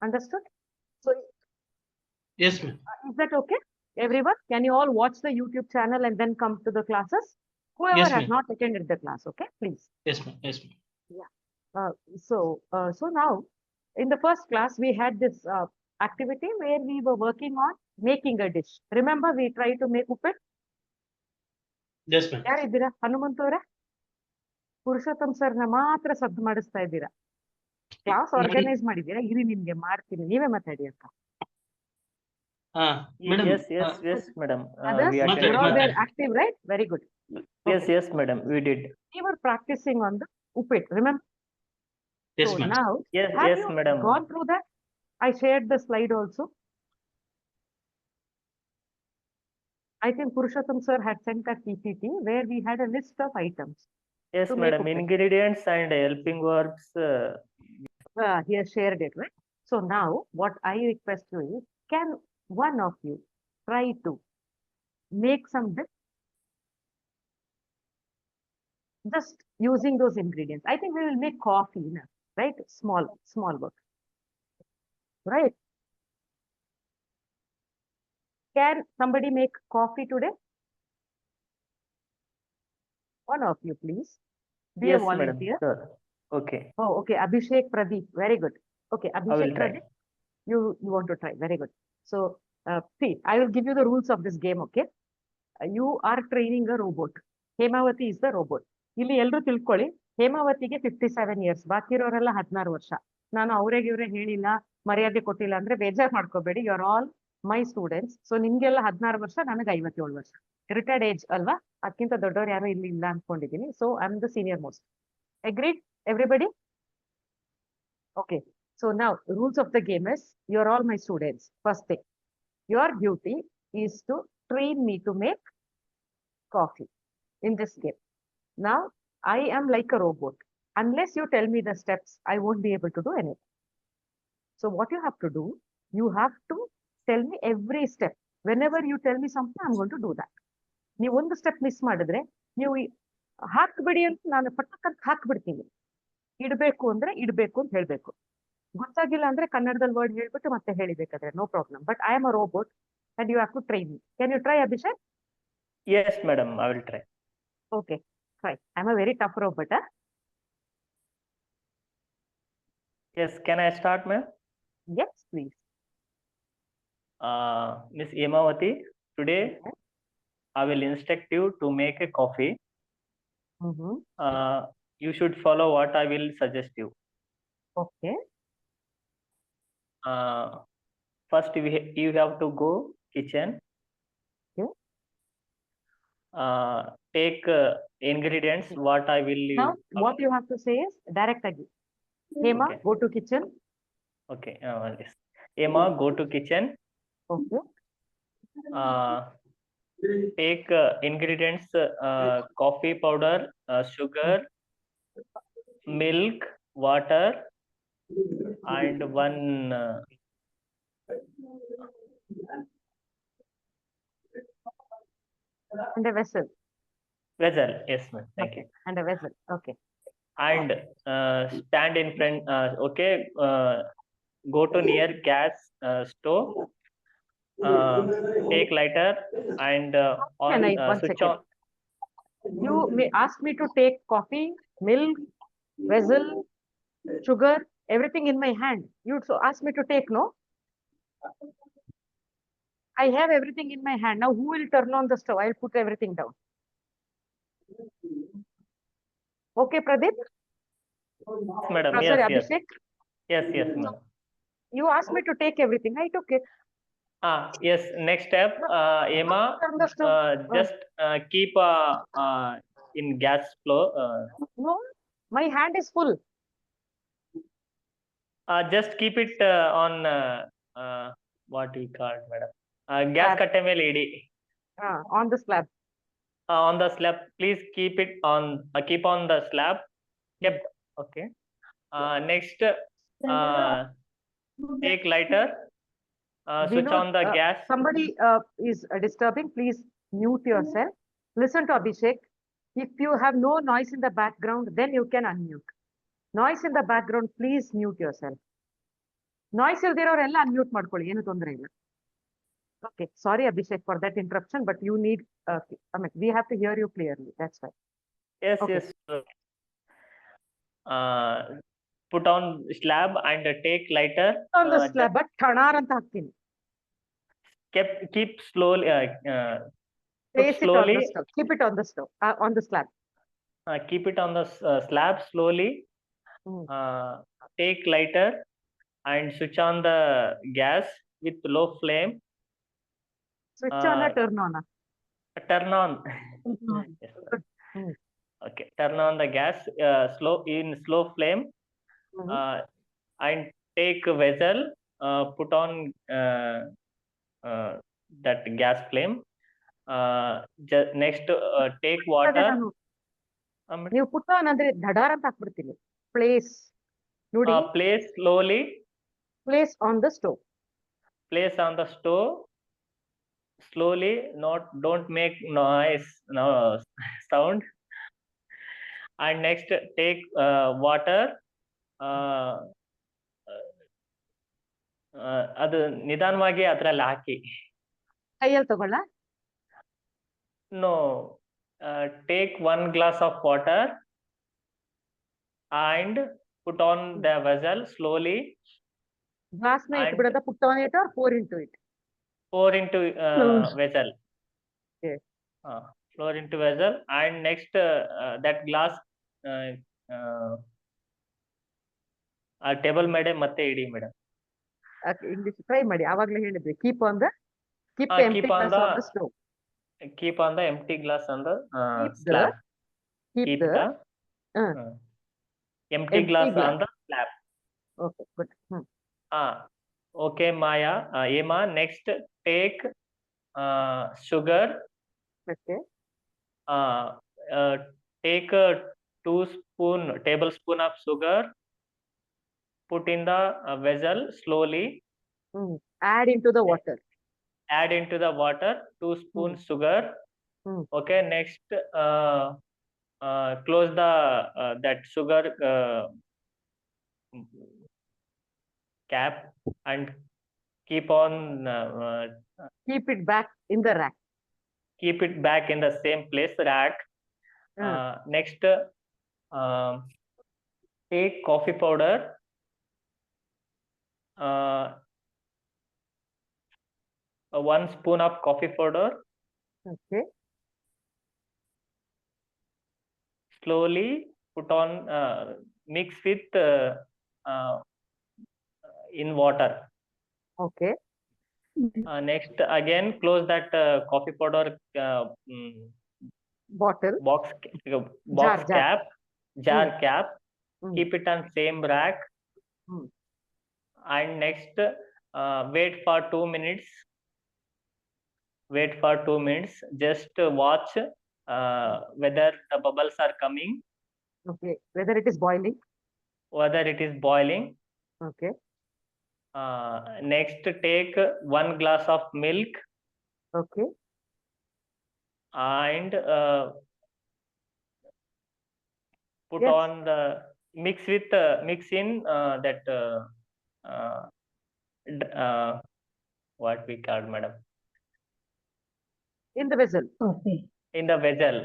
Understood? So, Yes, ma'am. is that okay? Everyone, can you all watch the YouTube channel and then come to the classes? Whoever Yes, has ma'am. not attended the class, okay, please. Yes, ma'am. Yes, ma'am. So now in the first class, we had this activity where we were working on making a dish. Remember, we tried to make uppet? Yes, ma'am. ಯಾರಿದ್ದೀರಾ Hanumantha ಅವರೇ? Purushottam sir ನ ಮಾತ್ರ ಸದ್ದು ಮಾಡಿಸ್ತಾ ಇದ್ದೀರಾ. Class organise ಮಾಡಿದ್ದೀರಾ? ಇರಿ ನಿಮ್ಗೆ ಮಾಡ್ತೀನಿ, ನೀವೇ ಮಾತಾಡಿ ಅಂತ. Madam. Yes, madam. Others, We you attended. all were active, right? Very good. Yes, madam. We did. We were practicing on the uppet, remember? Yes, So ma'am. now, Yes, have you madam. gone through that? I shared the slide also. I think Purushottam sir had sent a PPT where we had a list of items. Yes, to make madam. uppet. Ingredients and helping verbs. He has shared it, right? So now, what I request you is, can one of you try to make some dish just using those ingredients? I think we will make coffee, right? Small work, right? Can somebody make coffee today? One of you, please. Be Yes, a madam. volunteer. Sure. Okay. Oh, okay. Abhishek Pradeep. Very good. Okay, I will Abhishek try. Pradeep. You want to try. Very good. So, see, I will give you the rules of this game, okay? You are training a robot. Hemavathi is the robot. ಇಲ್ಲಿ ಎಲ್ಲರೂ ತಿಳ್ಕೊಳ್ಳಿ, ಹೇಮಾವತಿಗೆ 57 years, ಬಾಕಿ ಇರೋರೆಲ್ಲ 16 ವರ್ಷ. ನಾನು ಅವ್ರಿಗೆ ಇವ್ರೆ ಹೇಳಿಲ್ಲ, ಮರ್ಯಾದೆ ಕೊಟ್ಟಿಲ್ಲ ಅಂದ್ರೆ ಬೇಜಾರ್ ಮಾಡ್ಕೋಬೇಡಿ. You are all my students. So ನಿಮ್ಗೆಲ್ಲ 16 ವರ್ಷ, ನನಗೆ 57 ವರ್ಷ. ರಿಟೈರ್ಡ್ ಏಜ್ ಅಲ್ವಾ? ಅದಕ್ಕಿಂತ ದೊಡ್ಡವ್ರು ಯಾರು ಇಲ್ಲಿ ಇಲ್ಲ ಅನ್ಕೊಂಡಿದ್ದೀನಿ. So I am the senior most. Agreed, everybody? Okay. So now, rules of the game is, you are all my students. First thing, your duty is to train me to make coffee in this game. Now, I am like a robot. Unless you tell me the steps, I won't be able to do anything. So what you have to do, you have to tell me every step. Whenever you tell me something, I'm going to do that. ನೀವು ಒಂದು step miss ಮಾಡಿದ್ರೆ, ನೀವು ಹಾಕ್ಬಿಡಿ ಅಂತ ನಾನು ಪಟ್ಟಕ್ಕಂತ ಹಾಕ್ಬಿಡ್ತೀನಿ. ಇಡಬೇಕು ಅಂದ್ರೆ ಇಡಬೇಕು ಅಂತ ಹೇಳ್ಬೇಕು. ಗೊತ್ತಾಗಿಲ್ಲ ಅಂದ್ರೆ ಕನ್ನಡದಲ್ಲಿ ವರ್ಡ್ ಹೇಳ್ಬಿಟ್ಟು ಮತ್ತೆ ಹೇಳಿಬೇಕಾದ್ರೆ no problem. But I am a robot and you have to train me. Can you try, Abhishek? Yes, madam. I will try. Okay, try. I am a very tough robot, huh? Yes. Can I start, ma'am? Yes, please. Miss Hemavati, today I will instruct you to make a coffee. You should follow what I will suggest you. Okay. First, you have to go kitchen. Okay. Take ingredients. What I will. Now, what you have to say is direct again. Hema, Okay. go to kitchen. Okay. Yes. Hema, go to kitchen. Okay. Take ingredients: coffee powder, sugar, milk, water, and one. And a vessel. Vessel. Yes, ma'am. Thank you. And a vessel. Okay. And stand in front. Okay. Go to near gas stove. Take lighter and on One switch second. on. You may ask me to take coffee, milk, vessel, sugar, everything in my hand. You so ask me to take, no? I have everything in my hand. Now, who will turn on the stove? I'll put everything down. Okay, Pradeep? Madam, Sorry, yes, yes. Abhishek? Yes, ma'am. You asked me to take everything. I took it. Yes, next step, Emma, just keep in gas flow. No, my hand is full. Just keep it on what we call, madam. Gas katte mele idi. On the slab. On the slab, please keep it on. Keep on the slab. Kept. Okay. Next, take lighter. Switch on the gas. Somebody is disturbing. Please mute yourself. Listen to Abhishek. If you have no noise in the background, then you can unmute. Noise in the background, please mute yourself. Noise ಇಲ್ದಿರೋರೆಲ್ಲ unmute ಮಾಡ್ಕೊಳ್ಳಿ, ಏನು ತೊಂದರೆ ಇಲ್ಲ. Okay, sorry Abhishek for that interruption, but you need, I mean we have to hear you clearly, that's why. Yes, Okay. yes. Put on slab and take lighter. On the just slab, but ಠಣಾರ್ ಅಂತ ಹಾಕ್ತೀನಿ. keep slowly. Put Place it on slowly. the stove. Keep it on the stove, on the slab. Keep it on the slab slowly. Hmm. Take lighter and switch on the gas with low flame. Switch on or turn on? Turn on. Yes. Hmm. Okay, turn on the gas slow flame. Mhm. And take a vessel, put on that gas flame. Next, take ಅದೇ water. ನಾನು, ನೀವು put on ಅಂದ್ರೆ ಧಡಾರ್ ಅಂತ ಹಾಕ್ಬಿಡ್ತೀನಿ. Place ನೋಡಿ, Place slowly. Place on the stove. Place on the stove slowly. Don't make noise, no sound. And next, take water. ಅದು ನಿಧಾನವಾಗಿ ಅದ್ರಲ್ಲಿ ಹಾಕಿ. ಕೈಯಲ್ಲಿ ತಗೊಳ್ಳ? No, take 1 glass of water and put on the vessel slowly. Glass ನ ಇಟ್ಬಿಡೋದ? Put on it or pour into it? Pour into vessel. Okay. Pour into vessel, and next that glass table ಮೇಲೆ ಮತ್ತೆ ಇಡಿ madam. English try ಮಾಡಿ, ಆವಾಗ್ಲೇ ಹೇಳಿದ್ವಿ. Keep on the Keep on the stove. keep on the empty glass on the Keep the- slab. Keep Keep the the empty glass on the slab. Okay, good. Okay, Maya. Emma, next take sugar. Okay. Take a 2 tablespoon of sugar. Put in the vessel slowly. Add into the water. Add into the water 2 spoons sugar. Okay, next close the that sugar cap and keep on Keep it back in the rack. keep it back in the same place, rack. Next, take coffee powder. 1 spoon of coffee powder. Okay. Slowly put on, mix with in water. Okay. Next, again close that coffee powder Bottle. box Jar. cap, jar cap. Keep it on same rack. And next, wait for 2 minutes. Wait for 2 minutes. Just watch whether the bubbles are coming. Okay. Whether it is boiling. Whether it is boiling. Okay. Next, take 1 glass of milk. Okay. And put Yes. on the mix in that what we call, madam? In the vessel. Okay. In the vessel.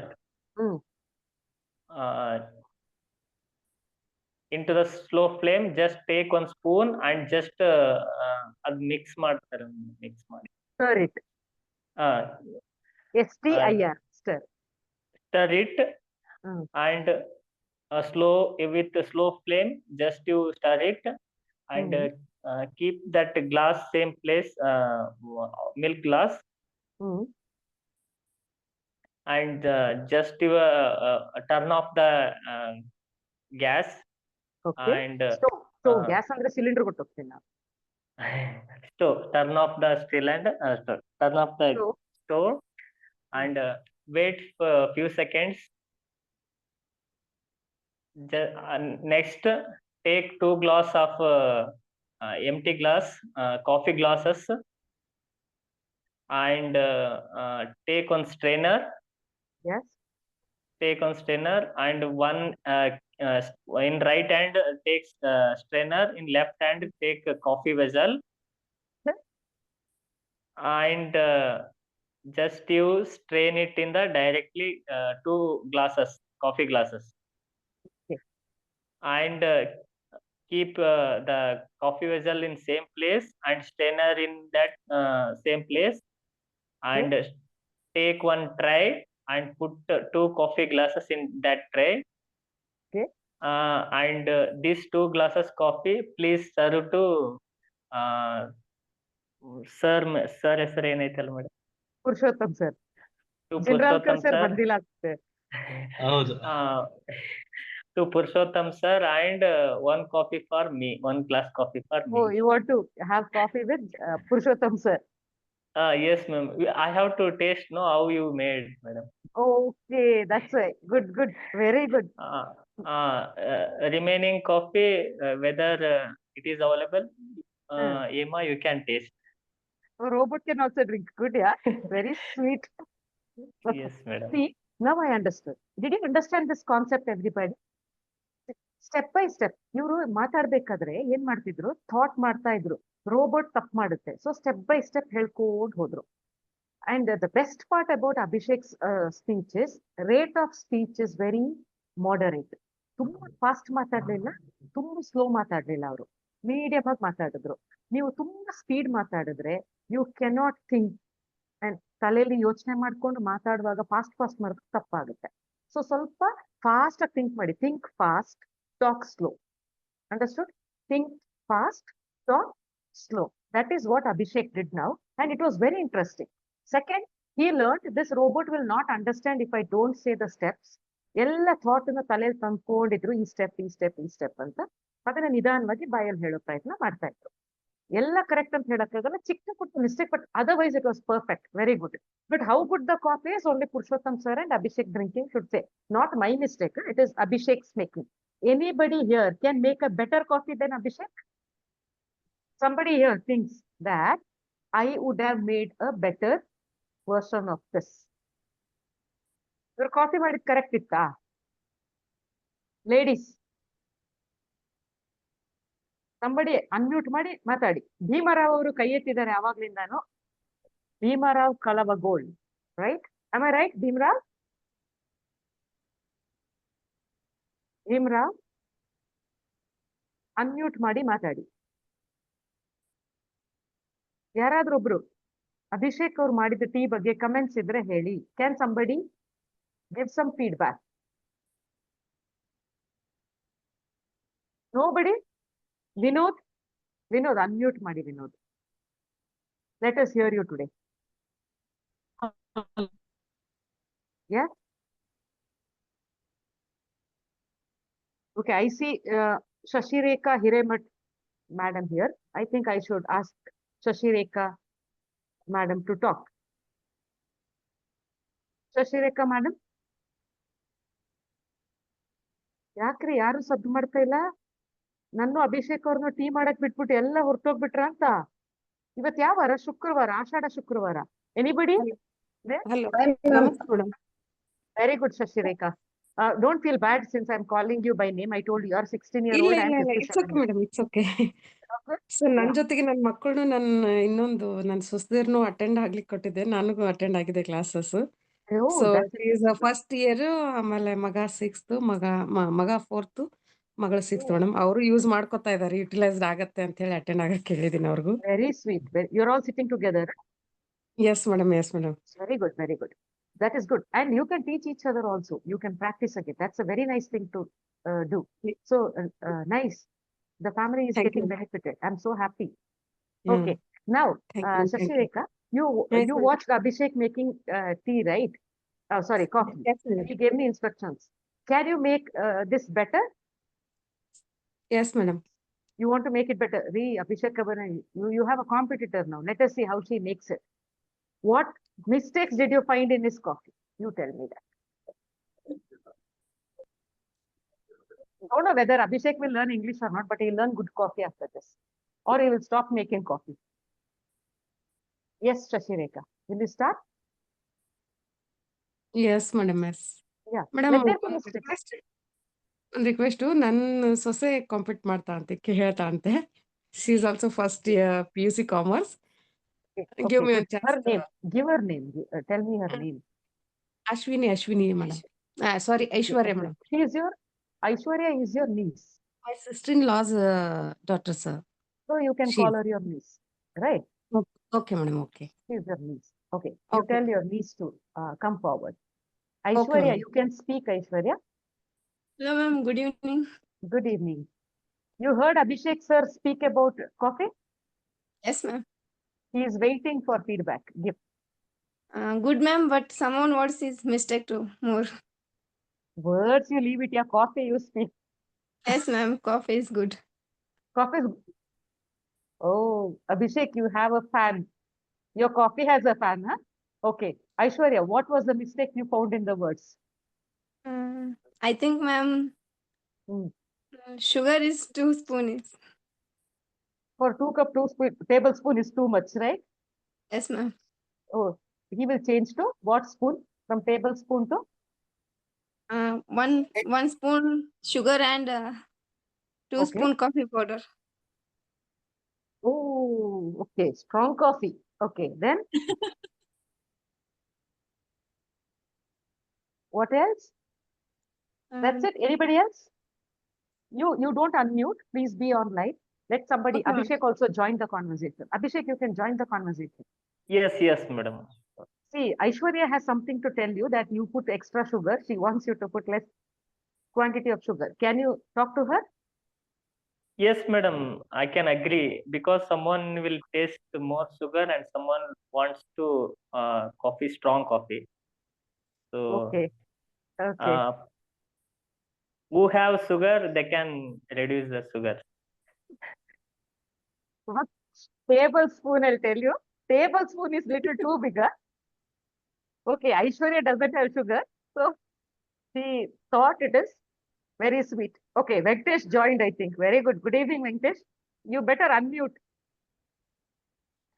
Into the slow flame, just take 1 spoon and just mix ಮಾಡ್ತಾರೆ. Stir it. STIR. Stir. Stir it. And with a slow flame, just you stir it and keep that glass same place, milk glass. And just you turn off the gas. Okay. And stove gas ಅಂದ್ರೆ cylinder ಕೊಟ್ಟೋಗ್ತೀನಿ ನಾನು. Stove, turn off the turn off the stove and wait for a few seconds. Next, take 2 glass of empty glass, coffee glasses, and take 1 strainer. Yes. Take 1 strainer and 1 in right hand takes strainer, in left hand take a coffee vessel, and just you strain it in the directly 2 glasses, coffee glasses. Okay. And keep the coffee vessel in same place and strainer in that same place, and take one tray and put 2 coffee glasses in that tray. Okay. And these 2 glasses coffee please serve to sir ಹೆಸರು ಏನೈತಲ್ಲ madam, Purushottam sir, to ಜಿಂಡ್ರಾಲ್ಕರ್ Purushottam sir sir. ಬಂದಿಲ್ಲ ಅನ್ಸುತ್ತೆ. ಹೌದು. To Purushottam sir, and 1 coffee for me, 1 glass coffee for me. Oh, you want to have coffee with Purushottam sir? Yes ma'am, I have to taste know how you made, madam. Okay, that's right. Good, good, very good. Remaining coffee, whether it is available, Emma, you can taste. A robot can also drink. Good, yeah. Very sweet. Yes madam. See, now I understood. Did you understand this concept, everybody? Step by step, ಇವರು ಮಾತಾಡ್ಬೇಕಾದ್ರೆ ಏನ್ ಮಾಡ್ತಿದ್ರು, thought ಮಾಡ್ತಾ ಇದ್ರು. Robot ತಪ್ಪು ಮಾಡುತ್ತೆ, so step by step ಹೇಳ್ಕೊಂಡು ಹೋದ್ರು. And the best part about Abhishek's speech is rate of speech is very moderate. ತುಂಬಾ ಫಾಸ್ಟ್ ಮಾತಾಡ್ಲಿಲ್ಲ, ತುಂಬಾ ಸ್ಲೋ ಮಾತಾಡ್ಲಿಲ್ಲ. ಅವರು ಮೀಡಿಯಂ ಆಗಿ ಮಾತಾಡಿದ್ರು. ನೀವು ತುಂಬಾ ಸ್ಪೀಡ್ ಮಾತಾಡಿದ್ರೆ ಯು ಕೆನಾಟ್ ಥಿಂಕ್, ಅಂಡ್ ತಲೆಯಲ್ಲಿ ಯೋಚನೆ ಮಾಡ್ಕೊಂಡು ಮಾತಾಡುವಾಗ ಫಾಸ್ಟ್ ಮಾಡಿದ್ರೆ ತಪ್ಪಾಗುತ್ತೆ. ಸೊ ಸ್ವಲ್ಪ ಫಾಸ್ಟ್ ಆಗಿ ಥಿಂಕ್ ಮಾಡಿ. Think fast, talk slow. Understood? Think fast, talk slow. That is what Abhishek did now, and it was very interesting. Second, he learned this robot will not understand if I don't say the steps. ಎಲ್ಲ thought ಅನ್ನ ತಲೆಯಲ್ಲಿ ತಂದ್ಕೊಂಡಿದ್ರು, ಈ step ಅಂತ. ಅದನ್ನ ನಿಧಾನವಾಗಿ ಬಾಯಲ್ಲಿ ಹೇಳೋ ಪ್ರಯತ್ನ ಮಾಡ್ತಾ ಇದ್ರು. ಎಲ್ಲ ಕರೆಕ್ಟ್ ಅಂತ ಹೇಳಕ್ಕಾಗಲ್ಲ, ಚಿಕ್ಕ ಪುಟ್ಟ mistake, but otherwise it was perfect, very good. But how good the coffee is only Purushottam sir and Abhishek drinking should say. Not my mistake, it is Abhishek's making. Anybody here can make a better coffee than Abhishek? Somebody here thinks that I would have made a better version of this. Your coffee ಮಾಡಿದ್ correct ಇತ್ತಾ? Ladies, somebody unmute ಮಾಡಿ ಮಾತಾಡಿ. ಭೀಮರಾವ್ ಅವರು ಕೈ ಎತ್ತಿದ್ದಾರೆ ಯಾವಾಗ್ಲಿಂದಾನು. Bhimrao Kalavagol, right? Am I right, Bhimrao? Bhimrao unmute ಮಾಡಿ ಮಾತಾಡಿ. ಯಾರಾದ್ರೂ ಒಬ್ರು ಅಭಿಷೇಕ್ ಅವ್ರು ಮಾಡಿದ ಟೀ ಬಗ್ಗೆ ಕಮೆಂಟ್ಸ್ ಇದ್ರೆ ಹೇಳಿ. Can somebody give some feedback? Nobody? Vinod unmute ಮಾಡಿ. Vinod, let us hear you today. Yeah? Okay, I see Shashireka Hiremat madam here. I think I should ask Shashireka madam to talk. Shashireka madam? ಯಾಕ್ರಿ ಯಾರು ಸದ್ದು ಮಾಡ್ತಾ ಇಲ್ಲ? ನನ್ನ ಅಭಿಷೇಕ್ ಅವ್ರನ್ನ tea ಮಾಡಕ್ ಬಿಟ್ಬಿಟ್ಟು ಎಲ್ಲ ಹೊರಟೋಗ್ಬಿಟ್ರ ಅಂತ. ಇವತ್ ಯಾವ ವಾರ? ಶುಕ್ರವಾರ, ಆಷಾಢ ಶುಕ್ರವಾರ. Anybody? Very good, Shashireka. Don't feel bad since I'm calling you by name. I told you are 16-year-old. It's okay, madam. It's okay. So ನನ್ ಜೊತೆಗೆ ನನ್ನ ಮಕ್ಕಳು ಇನ್ನೊಂದು ನನ್ನ ಸೊಸೆಯರ್ನು ಅಟೆಂಡ್ ಆಗ್ಲಿಕ್ಕೆ ಕೊಟ್ಟಿದ್ದೆ. ನನಗೂ ಅಟೆಂಡ್ ಆಗಿದೆ classes. So is first year, ಆಮೇಲೆ ಮಗ 6th, ಮಗ 4th, ಮಗಳು 6th ಮೇಡಮ್. ಅವರು ಯೂಸ್ ಮಾಡ್ಕೊತಾ ಇದಾರೆ, ಯುಟಿಲೈಸ್ಡ್ ಆಗತ್ತೆ ಅಂತ ಹೇಳಿ ಅಟೆಂಡ್ ಆಗಕ್ಕೆ ಹೇಳಿದೀನಿ ಅವ್ರಿಗೂ. Very sweet. You're all sitting together. Yes, madam. Yes, madam. Very good. Very good. That is good. And you can teach each other also. You can practice again. That's a very nice thing to do. So nice. The family is getting benefited. I'm so happy. Yeah. Okay. Now, Thank you. Shashireka, you Yes, ma'am. watched Abhishek making tea, right? Sorry, coffee. Yes, madam. He gave me instructions. Can you make this better? Yes, madam. You want to make it better? Abhishek, you have a competitor now. Let us see how she makes it. What mistakes did you find in his coffee? You tell me that. I don't know whether Abhishek will learn English or not, but he'll learn good coffee after this. Or he will stop making coffee. Yes, Shashireka. Will you start? Yes, madam. Yes. Yeah. Madam, Let there be mistakes. ಒಂದ್ request ನನ್ನ ಸೊಸೆ compete ಮಾಡ್ತಾ ಅಂತೆ ಹೇಳ್ತಾ ಅಂತೆ. She is also first PUC commerce. Give me Okay, a good. chance. Her name. Give her name. Tell me her name. Ashwini madam. Sorry, Aishwarya madam. She is your Aishwarya is your niece. My sister-in-law's daughter, sir. So you can She call is. her your niece, right? Okay, madam. Okay. She is your niece. Okay. You Okay. tell your niece to come forward. Okay, Aishwarya, ma'am. you can speak, Aishwarya. Hello, ma'am. Good evening. Good evening. You heard Abhishek sir speak about coffee? Yes, ma'am. He is waiting for feedback. Give. Good, ma'am. But someone wants his mistake too more. Words you leave it, yeah. Coffee you speak. Yes, ma'am. Coffee is good. Coffee is. Oh, Abhishek, you have a fan. Your coffee has a fan, huh? Okay. Aishwarya, what was the mistake you found in the words? I think, ma'am, Hmm. sugar is 2 spoons. For 2 cup, 2 tablespoon is too much, right? Yes, ma'am. Oh, he will change to what spoon? From tablespoon to? One spoon sugar and 2 Okay. spoon coffee powder. Oh, okay. Strong coffee. Okay. Then what else? That's it. Anybody else? You don't unmute. Please be online. Let somebody, Okay, ma'am. Abhishek also join the conversation. Abhishek, you can join the conversation. Yes, madam. See, Aishwarya has something to tell you that you put extra sugar. She wants you to put less quantity of sugar. Can you talk to her? Yes, madam. I can agree because someone will taste more sugar and someone wants to strong coffee. So Okay. Okay. who have sugar, they can reduce the sugar. What tablespoon, I'll tell you. Tablespoon is little too bigger. Okay, Aishwarya doesn't have sugar. So she thought it is very sweet. Okay, Venkatesh joined, I think. Very good. Good evening, Venkatesh. You better unmute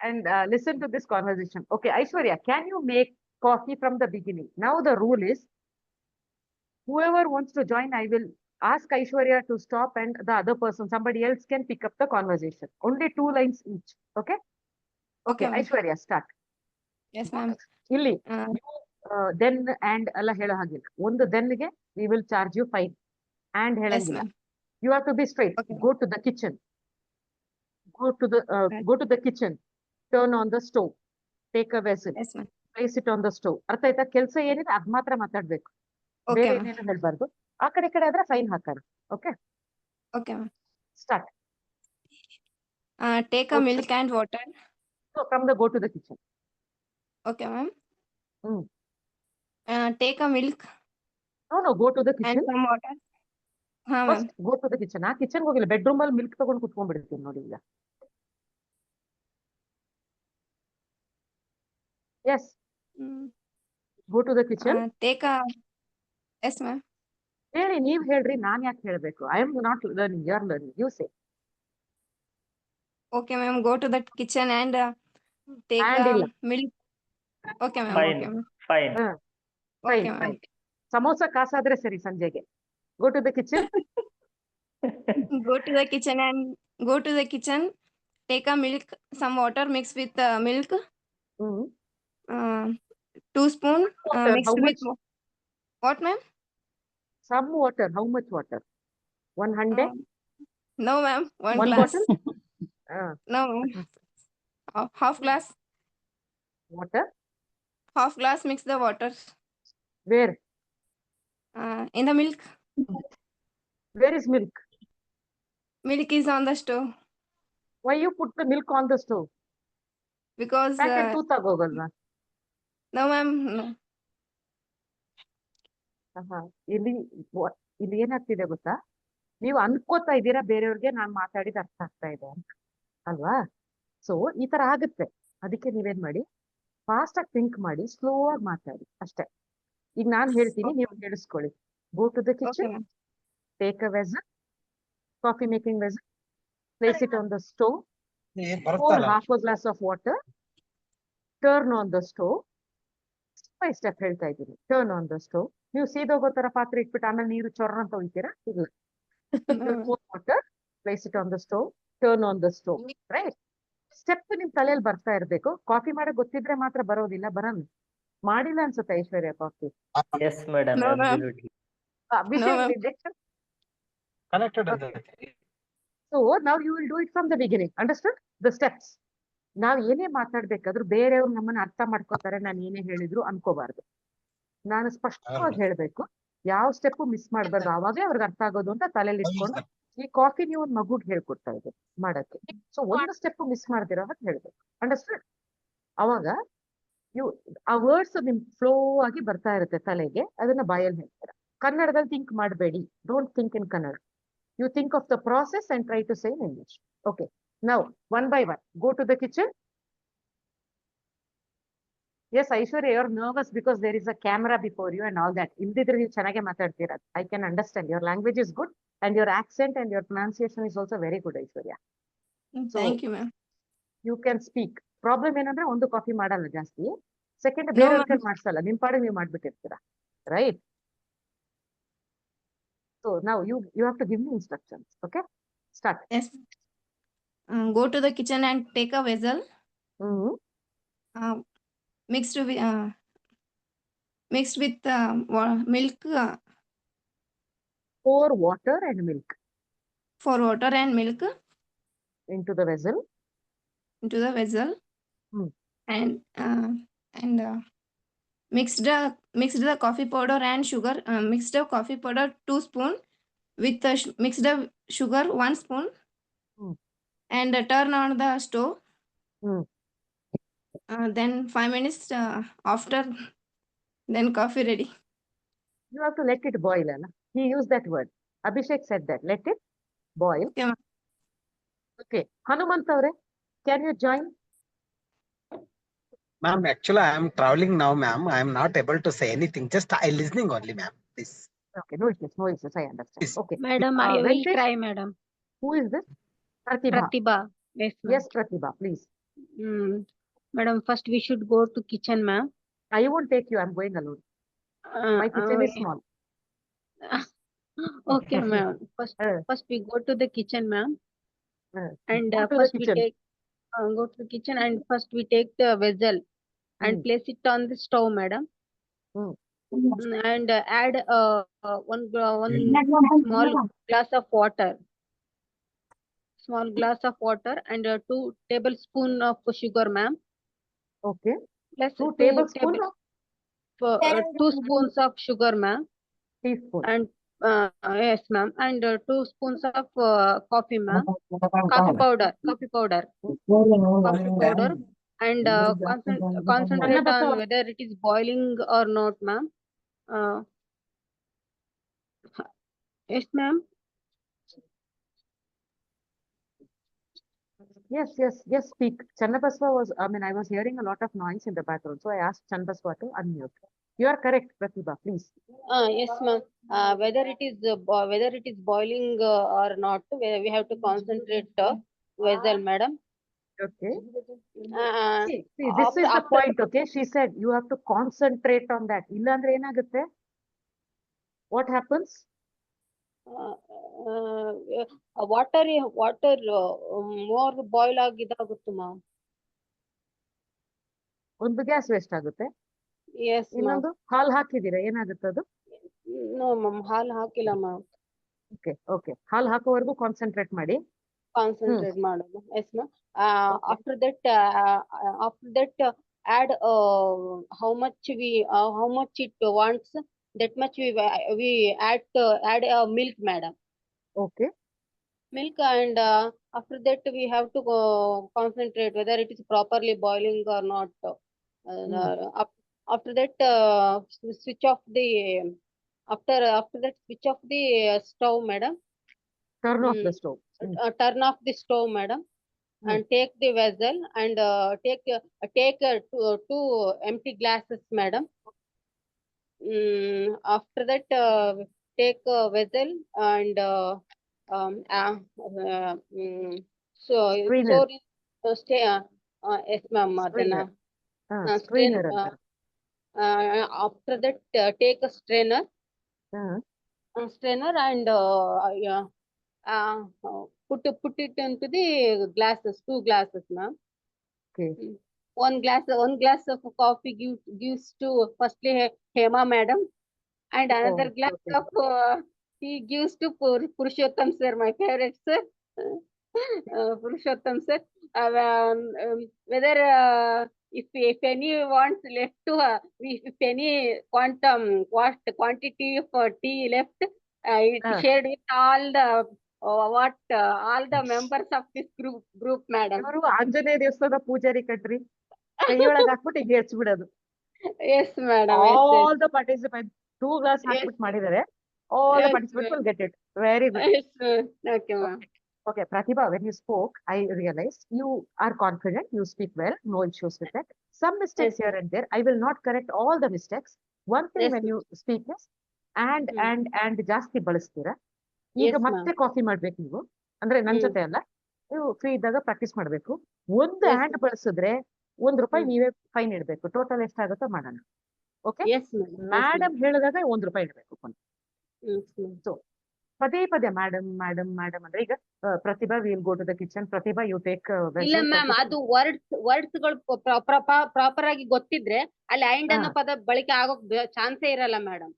and listen to this conversation. Okay, Aishwarya, can you make coffee from the beginning? Now the rule is, whoever wants to join, I will ask Aishwarya to stop and the other person, somebody else can pick up the conversation. Only 2 lines each. Okay? Okay, ma'am. Aishwarya, start. Yes, ma'am. Illi, then and ಎಲ್ಲ ಹೇಳೋ ಹಾಗಿಲ್ಲ. ಒಂದು ದೆನ್ಗೆ we will charge you 5 and Yes, ಹೇಳಂಗಿಲ್ಲ. ma'am. You have to be straight. Okay. Go to the kitchen. Go to the kitchen. Turn on the stove. Take a vessel. Yes, ma'am. Place it on the stove. ಅರ್ಥ ಆಯ್ತಾ? ಕೆಲಸ ಏನಿದೆ ಅದ್ ಮಾತ್ರ ಮಾತಾಡ್ಬೇಕು. Okay, ಬೇರೆ ma'am. ಏನೇನು ಹೇಳ್ಬಾರ್ದು. ಆ ಕಡೆ ಈ ಕಡೆ ಆದ್ರೆ ಫೈನ್ ಹಾಕೋಣ. Okay? Okay, ma'am. Start. Take a Okay. milk and water. So from the go to the kitchen. Okay, ma'am. Hmm. Take a milk No, go to the and kitchen. some water. Ma'am. First go to the kitchen. ಆ kitchen ಹೋಗಿಲ್ಲ, bedroom ಅಲ್ಲಿ milk ತಗೊಂಡು ಕುತ್ಕೊಂಡ್ಬಿಡ್ತೀನಿ ನೋಡಿ ಈಗ. Yes, go to the kitchen. Take a. Yes, ma'am. ಹೇಳಿ, ನೀವ್ ಹೇಳ್ರಿ, ನಾನ್ ಯಾಕೆ ಹೇಳ್ಬೇಕು? I am not learning, you are learning. You say. Okay, ma'am. Go to the kitchen and take And ಇಲ್ಲ. milk. Okay, ma'am. Fine. Okay, ma'am. Fine. Fine, Okay, ma'am. fine. Samosa ಕಾಸಾದ್ರೆ ಸರಿ ಸಂಜೆಗೆ. Go to the kitchen. Go to the kitchen and go to the kitchen. Take a milk, some water mixed with milk. Hmm. 2 spoon Water, mixed how with much? what, ma'am? Some water. How much water? 100? No, ma'am. One 1 glass. bottle? No, ma'am. Half glass. Water? Half glass mix the water Where? in the milk. Where is milk? Milk is on the stove Why you put the milk on the stove? because Packet ತೂತಾಗೋಗಲ್ವಾ? no, ma'am. No. ಇಲ್ಲಿ ಏನಾಗ್ತಿದೆ ಗೊತ್ತಾ? ನೀವು ಅನ್ಕೋತಾ ಇದ್ದೀರಾ ಬೇರೆಯವ್ರಿಗೆ ನಾನ್ ಮಾತಾಡಿದ ಅರ್ಥ ಆಗ್ತಾ ಇದೆ ಅಂತ, ಅಲ್ವಾ? ಸೊ ಈ ತರ ಆಗುತ್ತೆ. ಅದಕ್ಕೆ ನೀವೇನ್ ಮಾಡಿ, ಫಾಸ್ಟ್ ಆಗಿ ಥಿಂಕ್ ಮಾಡಿ, ಸ್ಲೋ ಆಗಿ ಮಾತಾಡಿ ಅಷ್ಟೇ. ಈಗ ನಾನ್ ಹೇಳ್ತೀನಿ, ನೀವು ಕೇಳಿಸ್ಕೊಳ್ಳಿ. Go to the Okay, kitchen, ma'am. Take a vessel, coffee making vessel, place it on the stove, pour half a glass of water, turn on the stove, by step ಹೇಳ್ತಾ ಇದ್ದೀನಿ. Turn on the stove. ನೀವು ಸೀದೋಗೋ ತರ ಪಾತ್ರೆ ಇಟ್ಬಿಟ್ಟು ಆಮೇಲೆ ನೀರು ಚೊರ್ರ ಅಂತ ಒಯ್ತೀರಾ? ಇಲ್ಲ. Water, place it on the stove, turn on the stove, right? Step ನಿಮ್ ತಲೆಯಲ್ಲಿ ಬರ್ತಾ ಇರ್ಬೇಕು. ಕಾಫಿ ಮಾಡಕ್ ಗೊತ್ತಿದ್ರೆ ಮಾತ್ರ ಬರೋದಿಲ್ಲ, ಬರಲ್ಲ. ಮಾಡಿಲ್ಲ ಅನ್ಸುತ್ತೆ Aishwarya coffee. Yes, madam. No, ma'am. Absolutely. Abhishek ma'am. did it. Connected. So now you will do it from the beginning. Understood? The steps. ನಾವ್ ಏನೇ ಮಾತಾಡ್ಬೇಕಾದ್ರೂ ಬೇರೆಯವ್ರು ನಮ್ಮನ್ನ ಅರ್ಥ ಮಾಡ್ಕೋತಾರೆ, ನಾನು ಏನೇ ಹೇಳಿದ್ರು ಅನ್ಕೋಬಾರ್ದು. ನಾನು ಸ್ಪಷ್ಟವಾಗಿ ಹೇಳ್ಬೇಕು, ಯಾವ ಸ್ಟೆಪ್ ಮಿಸ್ ಮಾಡ್ಬಾರ್ದು, ಅವಾಗೇ ಅವ್ರಿಗೆ ಅರ್ಥ ಆಗೋದು ಅಂತ ತಲೆಯಲ್ಲಿ ಇಟ್ಕೊಂಡು ಈ ಕಾಫಿ ನೀವು ಒಂದ್ ಮಗುಗ್ ಹೇಳ್ಕೊಡ್ತಾ ಇದ್ದೀವಿ ಮಾಡಕ್ಕೆ. ಸೊ ಒಂದು ಸ್ಟೆಪ್ ಮಿಸ್ ಮಾಡ್ದಿರೋ ಹಾಗೆ ಹೇಳ್ಬೇಕು. ಅಂಡರ್ಸ್ಟ್ಯಾಂಡ್? ಅವಾಗ ನೀವು ಆ ವರ್ಡ್ಸ್ ನಿಮ್ ಫ್ಲೋ ಆಗಿ ಬರ್ತಾ ಇರುತ್ತೆ ತಲೆಗೆ, ಅದನ್ನ ಬಾಯಲ್ಲಿ ಹೇಳ್ತೀರಾ. ಕನ್ನಡದಲ್ಲಿ ಥಿಂಕ್ ಮಾಡಬೇಡಿ. Don't think in Kannada. You think of the process and try to say in English. Okay. Now, one by one, go to the kitchen. Yes, Aishwarya, you're nervous because there is a camera before you and all that. Ildidre ನೀವು ಚೆನ್ನಾಗಿ ಮಾತಾಡ್ತೀರಾ. I can understand. Your language is good and your accent and your pronunciation is also very good, Aishwarya. Thank you, ma'am. You can speak. Problem ಏನಂದ್ರೆ ಒಂದು coffee ಮಾಡಲ್ಲ ಜಾಸ್ತಿ. Second No, ಬೇರೆ ma'am. ಮಾಡಿಸಲ್ಲ. ನಿಮ್ ಪಾಡಿಗೆ ನೀವು ಮಾಡ್ಬಿಟ್ಟಿರ್ತೀರಾ. Right? So now you have to give me instructions. Okay? Start. Yes. Go to the kitchen and take a vessel mixed with milk, Pour water and milk for water and milk into the vessel. And mixed the coffee powder and sugar. Mixed the coffee powder 2 spoon with the mixed the sugar 1 spoon. And turn on the stove. Then 5 minutes after, then coffee ready. You have to let it boil, Anna. He used that word. Abhishek said that. Let it boil. Okay, ma'am. Okay. Hanumant avre, can you join? Ma'am, actually, I am traveling now, ma'am. I am not able to say anything. Just I listening only, ma'am. Please. Okay, no issues, no issues. I understand. Yes. Okay. Madam, I will Venkatesh, try, madam. who is this? Pratibha. Pratibha. Yes, ma'am. Yes, Pratibha, please. Madam, first we should go to kitchen, ma'am. I won't take you. I'm going alone. My kitchen is small. Okay, ma'am. First we go to the kitchen, ma'am. And Go to the first we kitchen. take go to the kitchen and first we take the vessel and place it on the stove, madam. And add one small glass of water. Small glass of water and 2 tablespoon of sugar, ma'am. Okay. Plus 2 tablespoons of 2 spoons of sugar, ma'am. teaspoon. And yes, ma'am. And 2 spoons of coffee, ma'am. Coffee powder. And concentrate on whether it is boiling or not, ma'am. Yes, ma'am. Yes, speak. Channabaswa was, I was hearing a lot of noise in the background, so I asked Channabaswa to unmute. You are correct, Pratibha, please. Yes, ma'am. Whether it is boiling or not, we have to concentrate vessel, madam. Okay. See, this is the point, okay? She said you have to concentrate on that. Illandre enagutte? What happens? Water more boil ಆಗಿದಾಗುತ್ತೆ, ma'am. ಒಂದು gas waste ಆಗುತ್ತೆ. Yes, ma'am. ಇನ್ನೊಂದು ಹಾಲು ಹಾಕಿದೀರಾ, ಏನಾಗುತ್ತೆ ಅದು? No, ma'am. ಹಾಲು ಹಾಕಿಲ್ಲ, ma'am. Okay. ಹಾಲು ಹಾಕೋವರೆಗೂ concentrate ಮಾಡಿ. Concentrate ಮಾಡೋದು. Yes, ma'am. After that add how much it wants, that much we add milk, madam. Okay. Milk, and after that we have to concentrate whether it is properly boiling or not. After that switch off the switch off the stove, madam. Turn off the stove. Turn off the stove, madam. And take the vessel and take 2 empty glasses, madam. After that take a vessel and yes, ma'am. Strainer. Strainer. After that, take a strainer, hmm and yeah, put it into the glasses, 2 glasses, ma'am. Okay. One glass of coffee gives to firstly Hema madam, and another Oh, glass okay. of tea gives to Purushottam sir, my favorite sir. Purushottam sir. Whether if any wants left to if any quantity of tea left, it Ah. shared with all the all the members of this group, madam. ಇವರು ಆಂಜನೇಯ ದೇವಸ್ಥಾನದ ಪೂಜಾರಿ ಕಟ್ರಿ, ಕೈಯೊಳಗ್ ಹಾಕ್ಬಿಟ್ಟು ಹಿಂಗೆ ಹಚ್ಬಿಡೋದು. Yes, madam. All the participants 2 glass Yes. ಹಾಕ್ಬಿಟ್ಟು ಮಾಡಿದ್ದಾರೆ. All the Yes, participants ma'am. will get it. Very good. Yes, ma'am. Okay, ma'am. Okay, Pratibha, when you spoke, I realized you are confident, you speak well, no issues with that. Some mistakes here and there, I will not correct all the mistakes. One thing Yes, when you speak is, and ಜಾಸ್ತಿ ಬಳಸ್ತೀರಾ. ಈಗ Yes, ಮತ್ತೆ coffee ಮಾಡ್ಬೇಕು ನೀವು, ಅಂದ್ರೆ ನನ್ ಜೊತೆ ಅಲ್ಲ, ನೀವು ಫ್ರೀ ಇದ್ದಾಗ ಪ್ರಾಕ್ಟೀಸ್ ಮಾಡ್ಬೇಕು. ಒಂದು Yes, ಹ್ಯಾಂಡ್ ಬಳಸಿದ್ರೆ ₹1 ಹ್ಮ್. ನೀವೇ ಫೈನ್ ಇಡ್ಬೇಕು. ಟೋಟಲ್ ಎಷ್ಟಾಗುತ್ತೋ ಮಾಡೋಣ. Okay, Yes, ma'am. ಮೇಡಮ್ ಹೇಳಿದಾಗ ₹1 ಇಡ್ಬೇಕು. Yes, ma'am. ಪದೇ ಪದೇ ಮೇಡಮ್ ಮೇಡಮ್ ಮೇಡಮ್ ಅಂದ್ರೆ ಈಗ Pratibha will go to the kitchen, Pratibha you take ಇಲ್ಲ ಮ್ಯಾಮ್, ಅದು ವರ್ಡ್ಸ್ ಗಳು ಪ್ರಾಪರ್ ಆಗಿ ಗೊತ್ತಿದ್ರೆ ಅಲ್ಲಿ ಐಂಡ್ ಅನ್ನೋ ಪದ ಬಳಕೆ ಆಗೋಕ್ ಚಾನ್ಸೇ ಇರಲ್ಲ madam.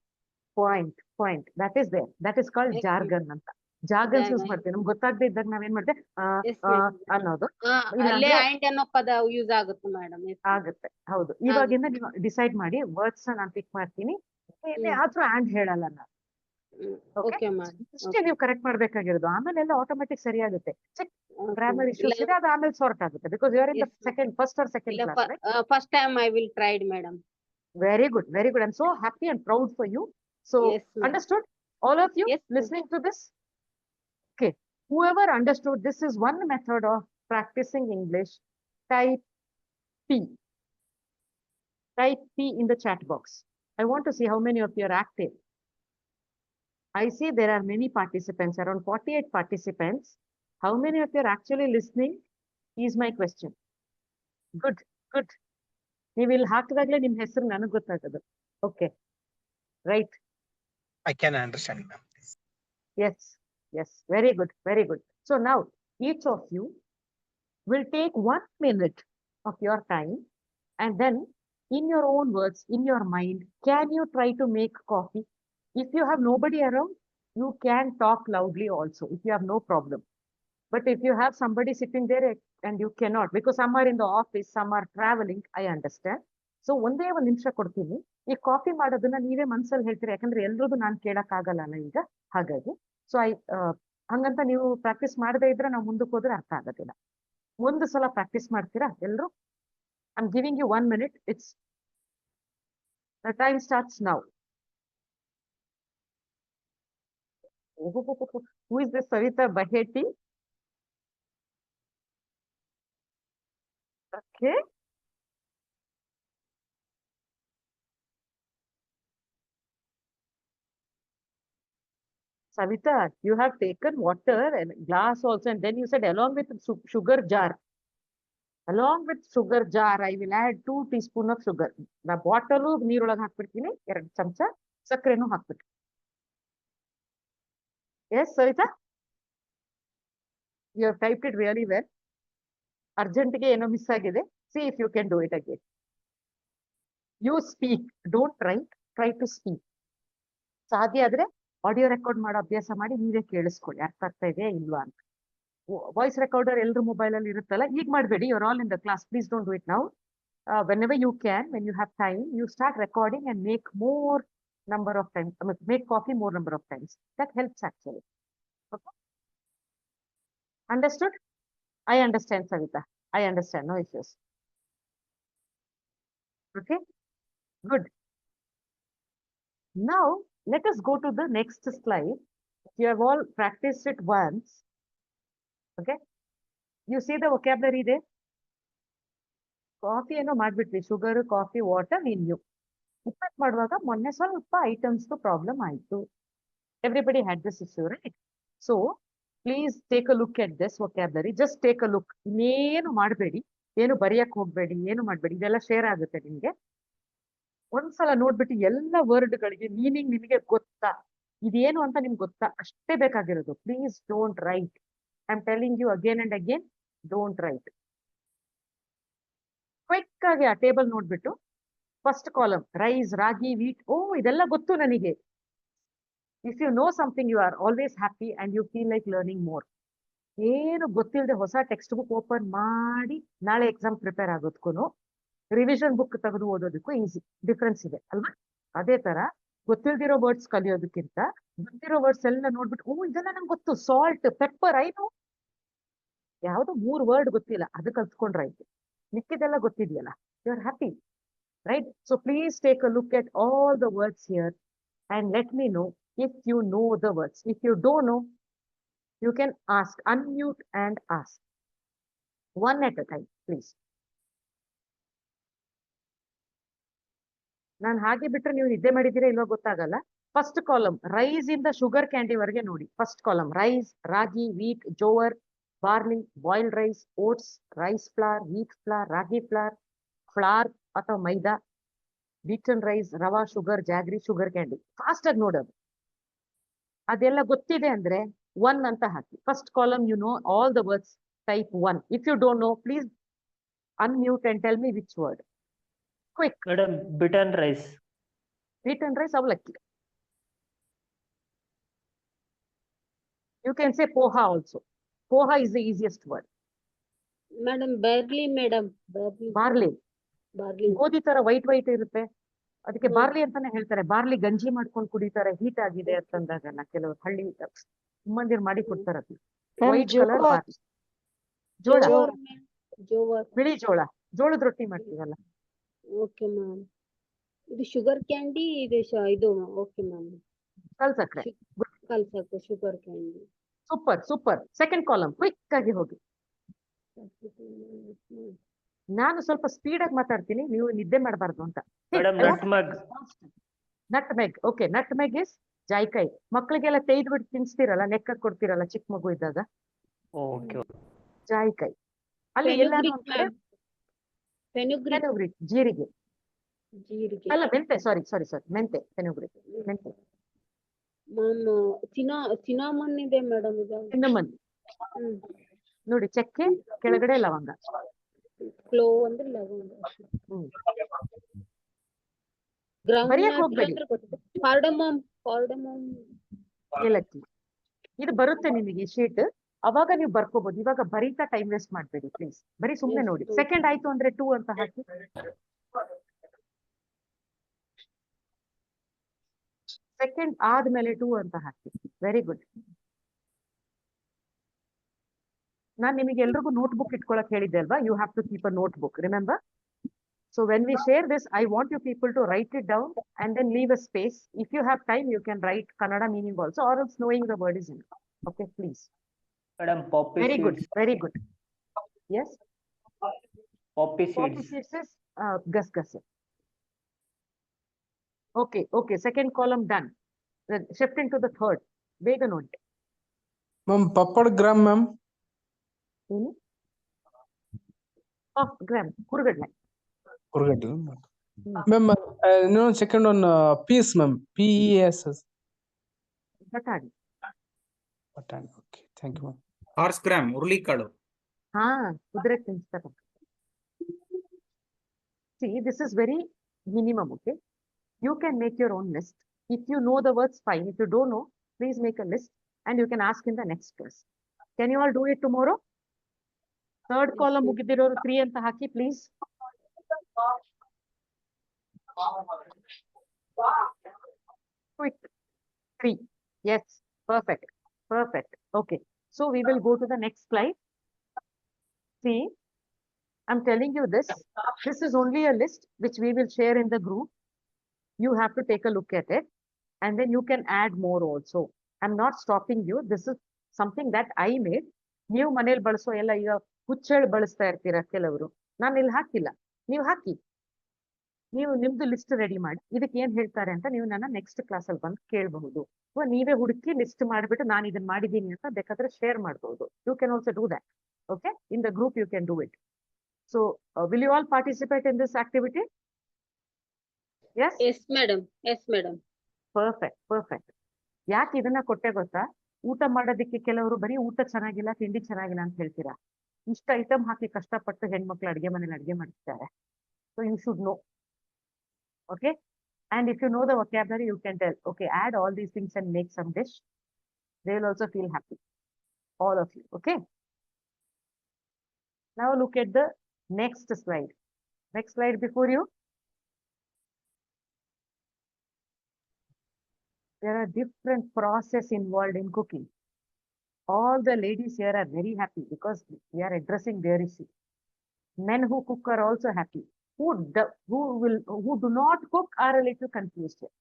Point that is there, that is called Yes, ma'am. Jargon ಅಂತ. Jargons use Jargon. ಮಾಡ್ತೀವಿ, ನಮ್ಗೆ ಗೊತ್ತಾಗದೇ ಇದ್ದಾಗ ನಾವೇನ್ ಮಾಡ್ತೇವೆ Yes, ma'am. ಅನ್ನೋದು ಅಲ್ಲೇ ಇಲ್ಲಾಂದ್ರೆ ಐಂಡ್ ಅನ್ನೋ ಪದ ಯೂಸ್ ಆಗುತ್ತೆ ಮೇಡಮ್. ಆಗುತ್ತೆ. ಹೌದು, ಇವಾಗಿಂದ ನೀವು ಡಿಸೈಡ್ ಮಾಡಿ ವರ್ಡ್ಸ್ ನಾನು ಪಿಕ್ ಮಾಡ್ತೀನಿ, ಆದ್ರೂ ಆ್ಯಂಡ್ ಹೇಳಲ್ಲ ನಾನು. Okay ma'am. ಇಷ್ಟೇ ನೀವು ಕರೆಕ್ಟ್ ಮಾಡ್ಬೇಕಾಗಿರೋದು, ಆಮೇಲೆ ಎಲ್ಲ ಆಟೋಮೆಟಿಕ್ ಸರಿ ಆಗುತ್ತೆ. ಚೆಕ್ ಗ್ರಾಮರ್ ಇಶ್ಯೂಸ್ ಇದೆ, ಅದು ಆಮೇಲೆ ಸಾರ್ಟ್ ಆಗುತ್ತೆ. Because you are in the first or second class. First time I will tried madam. Very good, very good. I'm so happy and proud for you. So, Yes, ma'am. understood? All of you Yes, ma'am. listening to this? Okay. Whoever understood, this is one method of practicing English. Type P. Type P in the chat box. I want to see how many of you are active. I see there are many participants, around 48 participants. How many of you are actually listening is my question. Good, good. ನೀವು ಇಲ್ಲಿ ಹಾಕಿದಾಗಲೇ ನಿಮ್ಮ ಹೆಸರು ನನಗೆ ಗೊತ್ತಾಗೋದು. Okay, right. I can understand, ma'am. Yes, yes, very good, very good. So now each of you will take 1 minute of your time, and then in your own words, in your mind, can you try to make coffee? If you have nobody around, you can talk loudly also, if you have no problem. But if you have somebody sitting there and you cannot, because some are in the office, some are traveling, I understand. So ಒಂದೇ ಒಂದು ನಿಮಿಷ ಕೊಡ್ತೀನಿ. ಈ coffee ಮಾಡೋದನ್ನ ನೀವೇ ಮನ್ಸಲ್ಲಿ ಹೇಳ್ತೀರಿ, ಯಾಕಂದ್ರೆ ಎಲ್ರಿಗೂ ನಾನು ಕೇಳಕ್ ಆಗಲ್ಲ ಈಗ. ಹಾಗಾಗಿ ಸೊ ಹಂಗಂತ ನೀವು ಪ್ರಾಕ್ಟೀಸ್ ಮಾಡದೇ ಇದ್ರೆ ನಾವು ಮುಂದಕ್ಕೆ ಹೋದ್ರೆ ಅರ್ಥ ಆಗೋದಿಲ್ಲ. ಒಂದು ಸಲ ಪ್ರಾಕ್ಟೀಸ್ ಮಾಡ್ತೀರಾ ಎಲ್ರು? I am giving you 1 minute. It's the time starts now. Who is this Savita Baheti? Okay. Savita, you have taken water and glass also, and then you said along with sugar jar. Along with sugar jar, I will add 2 teaspoons of sugar. The bottle ನೀರೊಳಗೆ ಹಾಕ್ಬಿಡ್ತೀನಿ, 2 ಚಮಚ ಸಕ್ಕರೆನೂ ಹಾಕ್ಬಿಟ್ಟು. Yes, Savita? You have typed it really well. ಅರ್ಜೆಂಟ್ಗೆ ಏನೋ miss ಆಗಿದೆ. See if you can do it again. You speak, don't write, try to speak. ಸಾಧ್ಯ ಆದ್ರೆ audio record ಮಾಡೋ ಅಭ್ಯಾಸ ಮಾಡಿ ನೀವೇ ಕೇಳಿಸ್ಕೊಳ್ಳಿ, ಅರ್ಥ ಆಗ್ತಾ ಇದೆಯಾ ಇಲ್ವಾ ಅಂತ. ವಾಯ್ಸ್ ರೆಕಾರ್ಡರ್ ಎಲ್ಲರ ಮೊಬೈಲ್ ಅಲ್ಲಿ ಇರುತ್ತಲ್ಲ, ಈಗ ಮಾಡಬೇಡಿ. You are all in the class, please don't do it now. Whenever you can, when you have time, you start recording and make more number of times. Make coffee more number of times. That helps actually. Okay. Understood? I understand, Savita. I understand. No issues. Okay. Good. Now, let us go to the next slide. You have all practiced it once. Okay. You see the vocabulary there? Coffee ಏನೋ ಮಾಡ್ಬಿಟ್ವಿ, sugar, coffee, water, ಇನ್ಯೂ. ಉಪ್ಪಟ್ಟು ಮಾಡುವಾಗ ಮೊನ್ನೆ ಸ್ವಲ್ಪ items problem ಆಯ್ತು. Everybody had this issue, right? So please take a look at this vocabulary. Just take a look. ಇನ್ನೇನು ಮಾಡಬೇಡಿ, ಏನು ಬರೆಯಕ್ ಹೋಗ್ಬೇಡಿ, ಏನು ಮಾಡಬೇಡಿ. ಇದೆಲ್ಲ ಶೇರ್ ಆಗುತ್ತೆ ನಿಮ್ಗೆ. ಒಂದ್ಸಲ ನೋಡ್ಬಿಟ್ಟು ಎಲ್ಲ ವರ್ಡ್ಗಳಿಗೆ ಮೀನಿಂಗ್ ನಿಮಗೆ ಗೊತ್ತಾ, ಇದೇನು ಅಂತ ನಿಮ್ಗೆ ಗೊತ್ತಾ, ಅಷ್ಟೇ ಬೇಕಾಗಿರೋದು. Please don't write. I am telling you again and again, don't write. Quick ಆಗಿ ಆ ಟೇಬಲ್ ನೋಡ್ಬಿಟ್ಟು first column rice, ragi, wheat, ಓ ಇದೆಲ್ಲ ಗೊತ್ತು ನನಗೆ. If you know something you are always happy and you feel like learning more. ಏನು ಗೊತ್ತಿಲ್ಲದೆ ಹೊಸ ಟೆಕ್ಸ್ಟ್ ಬುಕ್ ಓಪನ್ ಮಾಡಿ ನಾಳೆ ಎಕ್ಸಾಮ್ ಪ್ರಿಪೇರ್ ಆಗೋದಕ್ಕೂ ರಿವಿಷನ್ ಬುಕ್ ತೆಗೆದು ಓದೋದಕ್ಕೂ ಈಸಿ ಡಿಫ್ರೆನ್ಸ್ ಇದೆ ಅಲ್ವಾ? ಅದೇ ತರ ಗೊತ್ತಿಲ್ದಿರೋ ವರ್ಡ್ಸ್ ಕಲಿಯೋದಕ್ಕಿಂತ ಗೊತ್ತಿರೋ ವರ್ಡ್ಸ್ ಎಲ್ಲ ನೋಡ್ಬಿಟ್ಟು, ಓ ಇದೆಲ್ಲ ನಂಗೆ ಗೊತ್ತು, ಸಾಲ್ಟ್, ಪೆಪ್ಪರ್, ಐನು ಯಾವ್ದೋ 3 ವರ್ಡ್ ಗೊತ್ತಿಲ್ಲ, ಅದು ಕಲ್ತ್ಕೊಂಡ್ರಾಯ್ತು. ಮಿಕ್ಕಿದೆಲ್ಲ ಗೊತ್ತಿದೆಯಲ್ಲ, you are happy, right? So please take a look at all the words here and let me know if you know the words. If you don't know, you can ask, unmute and ask. One at a time, please. ನಾನು ಹಾಗೆ ಬಿಟ್ರೆ ನೀವು ನಿದ್ದೆ ಮಾಡಿದ್ದೀರಾ ಇಲ್ವೋ ಗೊತ್ತಾಗಲ್ಲ. First column rice ಇಂದ sugar candy ವರೆಗೆ ನೋಡಿ. First column rice, ragi, wheat, jowar, barley, boiled rice, oats, rice flour, wheat flour, ragi flour, flour ಅಥವಾ maida, beaten rice, rava, sugar, jaggery, sugar candy. Fast ಆಗಿ ನೋಡೋದು. ಅದೆಲ್ಲ ಗೊತ್ತಿದೆ ಅಂದ್ರೆ 1 ಅಂತ ಹಾಕಿ. First column you know all the words, type 1. If you don't know, please unmute and tell me which word. Quick. Madam, beaten rice. Beaten rice, avlakki. You can say poha also. Poha is the easiest word. Madam, barley, madam. Barley. Barley. ಗೋಧಿ ತರ white white ಇರುತ್ತೆ, ಅದಕ್ಕೆ barley ಅಂತಾನೆ ಹೇಳ್ತಾರೆ. Barley ಗಂಜಿ ಮಾಡ್ಕೊಂಡು ಕುಡಿತಾರೆ, heat ಆಗಿದೆ ಅಂತಂದಾಗಲ್ಲ. ಕೆಲವರು ಹಳ್ಳಿ ಮಂದಿರ್ ಮಾಡಿ ಕೊಡ್ತಾರೆ. White colour barley. ಜೋಳ, ಜೋವರ್. ಬಿಳಿ ಜೋಳ, ಜೋಳದ ರೊಟ್ಟಿ ಮಾಡ್ತೀವಲ್ಲ. Okay ma'am. ಇದು ಶುಗರ್ ಕ್ಯಾಂಡಿ, ಇದು ಓಕೆ ಮ್ಯಾಮ್. ಕಲ್ ಸಕ್ಕರೆ. ಕಲ್ಸಕ್ಕೆ sugar candy. Super super. Second column quick ಆಗಿ ಹೋಗಿ. ನಾನು ಸ್ವಲ್ಪ ಸ್ಪೀಡ್ ಆಗಿ ಮಾತಾಡ್ತೀನಿ, ನೀವು ನಿದ್ದೆ ಮಾಡಬಾರ್ದು ಅಂತ. Madam, nutmeg. Nutmeg. Okay, nutmeg is ಜಾಯ್ಕಾಯಿ. ಮಕ್ಕಳಿಗೆಲ್ಲ ತೆಯ್ದು ಬಿಟ್ಟು ತಿನ್ಸ್ತಿರಲ್ಲ, ನೆಕ್ಕ ಕೊಡ್ತಿರಲ್ಲ ಚಿಕ್ಕ ಮಗು ಇದ್ದಾಗ, Okay. ಜಾಯ್ಕಾಯಿ. ಅಲ್ಲಿ ಎಲ್ಲಾನು ಒಂದ್ ಕಡೆ ಫೆನುಗ್ರಿಕ್, ಜೀರಿಗೆ ಅಲ್ಲ, ಮೆಂತೆ, ಸಾರಿ ಮೆಂತೆ, ಫೆನುಗ್ರಿಕ್ ಮೆಂತೆ. ಸಿನಾಮನ್ ಇದೆ ಮೇಡಮ್. ಸಿನ್ನಮನ್ ನೋಡಿ, ಚಕ್ಕೆ ಕೆಳಗಡೆ ಲವಂಗ. ಕ್ಲೋವ್ ಅಂದ್ರೆ ಲವಂಗ. ಬರಿಯಕ್ ಹೋಗ್ಬೇಡಿ. ಕಾರ್ಡಮಮ್ ಏಲಕ್ಕಿ. ಇದು ಬರುತ್ತೆ ನಿಮಗೆ ಶೀಟ್, ಅವಾಗ ನೀವು ಬರ್ಕೋಬಹುದು. ಇವಾಗ ಬರೀತಾ ಟೈಮ್ ವೇಸ್ಟ್ ಮಾಡ್ಬೇಡಿ ಪ್ಲೀಸ್. ಬರೀ ಸುಮ್ನೆ ನೋಡಿ. ಸೆಕೆಂಡ್ ಆಯ್ತು ಅಂದ್ರೆ 2 ಅಂತ ಹಾಕಿ. ಸೆಕೆಂಡ್ ಆದ್ಮೇಲೆ 2 ಅಂತ ಹಾಕಿ. Very good. ನಾನ್ ನಿಮಗೆ ಎಲ್ರಿಗೂ ನೋಟ್ ಬುಕ್ ಇಟ್ಕೊಳಕ್ ಹೇಳಿದ್ದೆ ಅಲ್ವಾ? You have to keep a note book, remember? So when we share this, I want you people to write it down and then leave a space. If you have time, you can write Kannada meaning also, or else knowing the word is enough. Okay, please. Madam, poppy Very good, seeds. very good. Yes? Poppy Poppy seeds. seeds is gus. Okay, second column done. Then shift into the third. Vega note. Ma'am, pappad gram, ma'am. Gram, kurgadla. Kurgadla. Ma'am, no, second one, peas, ma'am. PEAS. Batani. Batani. Okay, thank you, ma'am. Horse gram, urlikadu. Kudre tinstaka. See, this is very minimum, okay? You can make your own list. If you know the words, fine. If you don't know, please make a list and you can ask in the next class. Can you all do it tomorrow? Third column mugidiroru 3 anta haki, please. Quick. 3. Yes, perfect. Okay, so we will go to the next slide. See, I'm telling you this is only a list which we will share in the group. You have to take a look at it and then you can add more also. I'm not stopping you. This is something that I made. ನೀವು ಮನೇಲಿ ಬಳಸೋ ಎಲ್ಲ ಈಗ ಹುಚ್ಚೆಳು ಬಳಸ್ತಾ ಇರ್ತೀರ ಕೆಲವರು. ನಾನು ಇಲ್ಲಿ ಹಾಕಿಲ್ಲ, ನೀವು ಹಾಕಿ. ನೀವು ನಿಮ್ದು ಲಿಸ್ಟ್ ರೆಡಿ ಮಾಡಿ, ಇದಕ್ಕೆ ಏನ್ ಹೇಳ್ತಾರೆ ಅಂತ ನೀವು ನನ್ನ ನೆಕ್ಸ್ಟ್ ಕ್ಲಾಸ್ ಅಲ್ಲಿ ಬಂದು ಕೇಳಬಹುದು. ಅಥವಾ ನೀವೇ ಹುಡುಕಿ ಲಿಸ್ಟ್ ಮಾಡಿಬಿಟ್ಟು ನಾನು ಇದನ್ನ ಮಾಡಿದ್ದೀನಿ ಅಂತ ಬೇಕಾದ್ರೆ ಶೇರ್ ಮಾಡಬಹುದು. You can also do that. Okay, in the group you can do it. So will you all participate in this activity? Yes? Yes, madam. Yes, madam. Perfect, perfect. ಯಾಕೆ ಇದನ್ನ ಕೊಟ್ಟೆ ಗೊತ್ತಾ? ಊಟ ಮಾಡೋದಕ್ಕೆ ಕೆಲವರು ಬರೀ ಊಟ ಚೆನ್ನಾಗಿಲ್ಲ, ತಿಂಡಿ ಚೆನ್ನಾಗಿಲ್ಲ ಅಂತ ಹೇಳ್ತೀರಾ. ಇಷ್ಟ ಐಟಮ್ ಹಾಕಿ ಕಷ್ಟಪಟ್ಟು ಹೆಣ್ಮಕ್ಳು ಅಡ್ಗೆ ಮನೇಲಿ ಅಡ್ಗೆ ಮಾಡ್ತಾರೆ. So you should know. Okay? And if you know the vocabulary, you can tell, okay, add all these things and make some dish. They will also feel happy. All of you. Okay? Now look at the next slide. Next slide before you. There are different process involved in cooking. All the ladies here are very happy because we are addressing their issue. Men who cook are also happy. Who do not cook are a little confused here.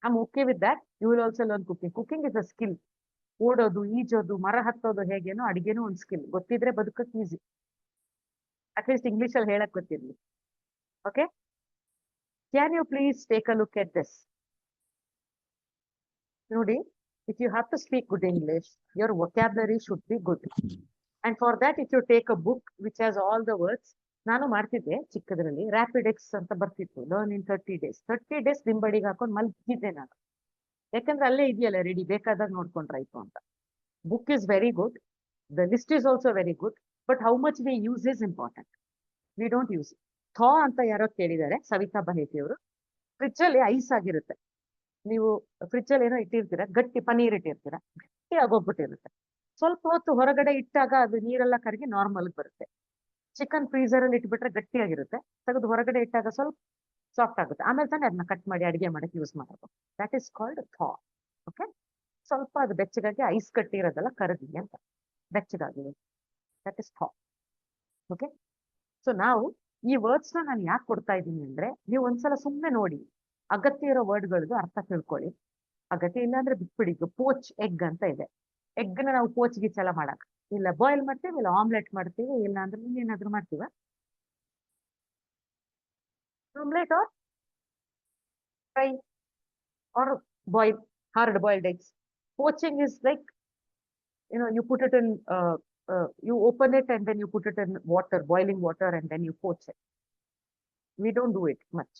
I'm okay with that. You will also learn cooking. Cooking is a skill. ಓಡೋದು, ಈಜೋದು, ಮರ ಹತ್ತೋದು ಹೇಗೇನೋ ಅಡಿಗೆನೂ ಒಂದು skill. ಗೊತ್ತಿದ್ರೆ ಬದುಕಕ್ಕೆ easy. At least English ಅಲ್ಲಿ ಹೇಳಕ್ ಗೊತ್ತಿರ್ಲಿ. Okay? Can you please take a look at this? ನೋಡಿ, if you have to speak good English, your vocabulary should be good. And for that, if you take a book which has all the words, ನಾನು ಮಾಡ್ತಿದ್ದೆ ಚಿಕ್ಕದ್ರಲ್ಲಿ, rapid X ಅಂತ ಬರ್ತಿತ್ತು, learn in 30 days. 30 days ದಿಂಬಡಿಗೆ ಹಾಕೊಂಡು ಮಲಗಿದ್ದೆ ನಾನು. ಯಾಕಂದ್ರೆ ಅಲ್ಲೇ ಇದೆಯಲ್ಲ ready, ಬೇಕಾದಾಗ ನೋಡ್ಕೊಂಡ್ರಾಯ್ತು ಅಂತ. Book is very good, the list is also very good, but how much we use is important. We don't use. Thaw ಅಂತ ಯಾರೋ ಕೇಳಿದ್ದಾರೆ, ಸವಿತಾ ಬಹೇತಿ ಅವರು. ಫ್ರಿಡ್ಜ್ ಅಲ್ಲಿ ಐಸ್ ಆಗಿರುತ್ತೆ. ನೀವು ಫ್ರಿಡ್ಜ್ ಅಲ್ಲಿ ಏನೋ ಇಟ್ಟಿರ್ತೀರ, ಗಟ್ಟಿ ಪನೀರ್ ಇಟ್ಟಿರ್ತೀರ, ಗಟ್ಟಿ ಆಗೋಗ್ಬಿಟ್ಟಿರುತ್ತೆ. ಸ್ವಲ್ಪ ಹೊತ್ತು ಹೊರಗಡೆ ಇಟ್ಟಾಗ ಅದು ನೀರೆಲ್ಲ ಕರಗಿ ನಾರ್ಮಲ್ ಬರುತ್ತೆ. ಚಿಕನ್ ಫ್ರೀಸರ್ ಅಲ್ಲಿ ಇಟ್ಬಿಟ್ರೆ ಗಟ್ಟಿಯಾಗಿರುತ್ತೆ, ತೆಗೆದು ಹೊರಗಡೆ ಇಟ್ಟಾಗ ಸ್ವಲ್ಪ ಸಾಫ್ಟ್ ಆಗುತ್ತೆ. ಆಮೇಲೆ ತಾನೇ ಅದನ್ನ ಕಟ್ ಮಾಡಿ ಅಡಿಗೆ ಮಾಡಕ್ಕೆ ಯೂಸ್ ಮಾಡೋದು. That is called thaw. Okay? ಸ್ವಲ್ಪ ಅದು ಬೆಚ್ಚಗಾಗಿ ಐಸ್ ಕಟ್ಟಿ ಇರೋದೆಲ್ಲ ಕರಗಿ ಅಂತ, ಬೆಚ್ಚಗಾಗಿ. That is thaw. Okay? So ನಾವು ಈ ವರ್ಡ್ಸ್ ನಾನು ಯಾಕೆ ಕೊಡ್ತಾ ಇದ್ದೀನಿ ಅಂದ್ರೆ, ನೀವು ಒಂದ್ಸಲ ಸುಮ್ಮನೆ ನೋಡಿ, ಅಗತ್ಯ ಇರೋ ವರ್ಡ್ಗಳದ್ದು ಅರ್ಥ ತಿಳ್ಕೊಳ್ಳಿ. ಅಗತ್ಯ ಇಲ್ಲ ಅಂದ್ರೆ ಬಿಟ್ಬಿಡಿ. ಪೋಚ್ ಎಗ್ ಅಂತ ಇದೆ. ಎಗ್ ನ ನಾವು ಪೋಚ್ ಗಿಚ್ಚೆಲ್ಲ ಮಾಡಕ್ ಇಲ್ಲ, ಬಾಯ್ಲ್ ಮಾಡ್ತೀವಿ, ಇಲ್ಲ ಆಮ್ಲೆಟ್ ಮಾಡ್ತೀವಿ, ಇಲ್ಲ ಅಂದ್ರೆ ಏನಾದ್ರು ಮಾಡ್ತೀವ. Omelette or fry or boil, hard boiled eggs. Poaching is like, you put it in, you open it and then you put it in water, boiling water, and then you poach it. We don't do it much.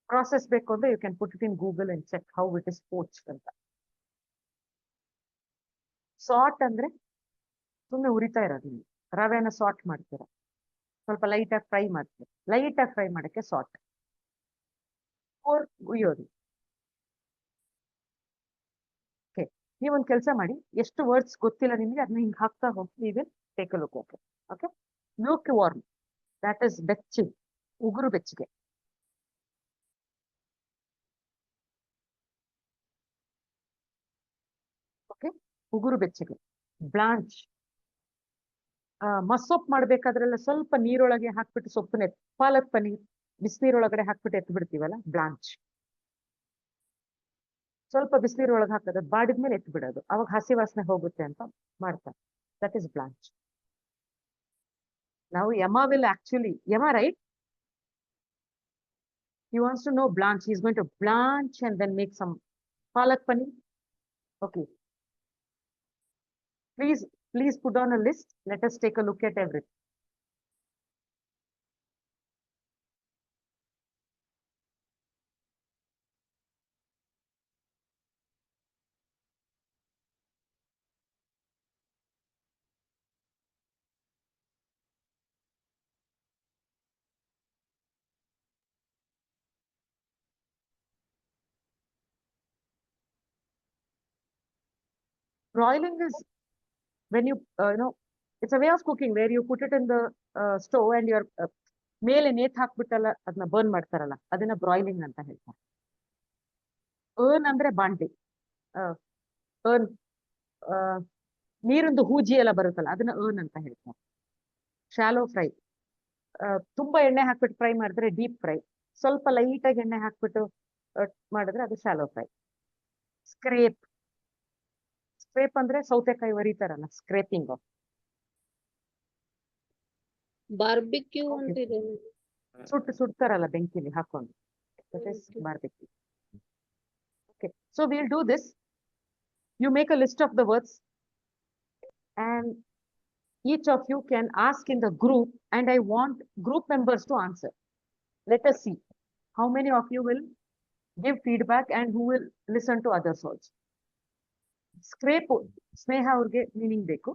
Process ಬೇಕು ಅಂದ್ರೆ you can put it in Google and check how it is poached ಅಂತ. ಸಾಟ್ ಅಂದ್ರೆ ಸುಮ್ಮನೆ ಉರಿತಾ ಇರೋದು. ರವೆನ ಸಾಟ್ ಮಾಡ್ತೀರಾ, ಸ್ವಲ್ಪ ಲೈಟ್ ಆಗಿ ಫ್ರೈ ಮಾಡ್ತೀರಾ. ಲೈಟ್ ಆಗಿ ಫ್ರೈ ಮಾಡಕ್ಕೆ ಸಾಟ್. ಉಯ್ಯೋದು. ಓಕೆ, ನೀವೊಂದು ಕೆಲಸ ಮಾಡಿ, ಎಷ್ಟು ವರ್ಡ್ಸ್ ಗೊತ್ತಿಲ್ಲ ನಿಮಗೆ ಅದನ್ನ ಹಿಂಗೆ ಹಾಕ್ತಾ ಹೋಗಿ, V will take a look. Okay? Okay? Luke warm, that is ಬೆಚ್ಚಗೆ, ಉಗುರು ಬೆಚ್ಚಗೆ. ಓಕೆ? ಉಗುರು ಬೆಚ್ಚಗೆ. ಬ್ಲಾಂಚ್, ಮಸ್ಸೊಪ್ಪು ಮಾಡ್ಬೇಕಾದ್ರೆಲ್ಲ ಸ್ವಲ್ಪ ನೀರೊಳಗೆ ಹಾಕ್ಬಿಟ್ಟು ಸೊಪ್ಪನ್ನ ಪಾಲಕ್ ಪನೀರ್ ಬಿಸಿನೀರೊಳಗಡೆ ಹಾಕ್ಬಿಟ್ಟು ಎತ್ತು ಬಿಡ್ತೀವಲ್ಲ, ಬ್ಲಾಂಚ್. ಸ್ವಲ್ಪ ಬಿಸಿನೀರೊಳಗೆ ಹಾಕೋದು, ಬಾಡಿದ್ಮೇಲೆ ಎತ್ತು ಬಿಡೋದು, ಅವಾಗ ಹಸಿ ವಾಸನೆ ಹೋಗುತ್ತೆ ಅಂತ ಮಾಡ್ತಾರೆ. That is blanch. ನಾವು ಯಮ ವಿಲ್ ಆಕ್ಚುಲಿ, ಯಮ right? He wants to know blanch. He's going to blanch and then make some palak paneer. Okay. Please put on a list. Let us take a look at everything. Broiling is when you, it's a way of cooking where you put it in the stove and your ಮೇಲೆ ನೇತ್ ಹಾಕ್ಬಿಟ್ಟಲ್ಲ ಅದನ್ನ burn ಮಾಡ್ತಾರಲ್ಲ, ಅದನ್ನ ಬ್ರಾಯ್ಲಿಂಗ್ ಅಂತ ಹೇಳ್ತಾರೆ. Earn ಅಂದ್ರೆ ಬಾಂಡಿ, earn ನೀರಿಂದು ಹೂಜಿ ಎಲ್ಲ ಬರುತ್ತಲ್ಲ, ಅದನ್ನ ಅರ್ನ್ ಅಂತ ಹೇಳ್ತಾರೆ. ಶಾಲೋ ಫ್ರೈ, ತುಂಬಾ ಎಣ್ಣೆ ಹಾಕ್ಬಿಟ್ಟು ಫ್ರೈ ಮಾಡಿದ್ರೆ ಡೀಪ್ ಫ್ರೈ, ಸ್ವಲ್ಪ ಲೈಟ್ ಆಗಿ ಎಣ್ಣೆ ಹಾಕ್ಬಿಟ್ಟು ಮಾಡಿದ್ರೆ ಅದು ಶಾಲೋ ಫ್ರೈ. ಸ್ಕ್ರೇಪ್, ಸ್ಕ್ರೇಪ್ ಅಂದ್ರೆ ಸೌತೆಕಾಯಿ ಒರಿತಾರಲ್ಲ, ಸ್ಕ್ರೇಪಿಂಗ್. ಬಾರ್ಬಿಕ್ಯೂ ಅಂತಿದೆ. ಸುಡ್ತಾರಲ್ಲ ಬೆಂಕಿಲಿ ಹಾಕೊಂಡು, barbecue. Okay, so we'll do this. You make a list of the words and each of you can ask in the group, and I want group members to answer. Let us see How many of you will give feedback and who will listen to others also? Scrape Sneha ಅವ್ರಿಗೆ meaning ಬೇಕು,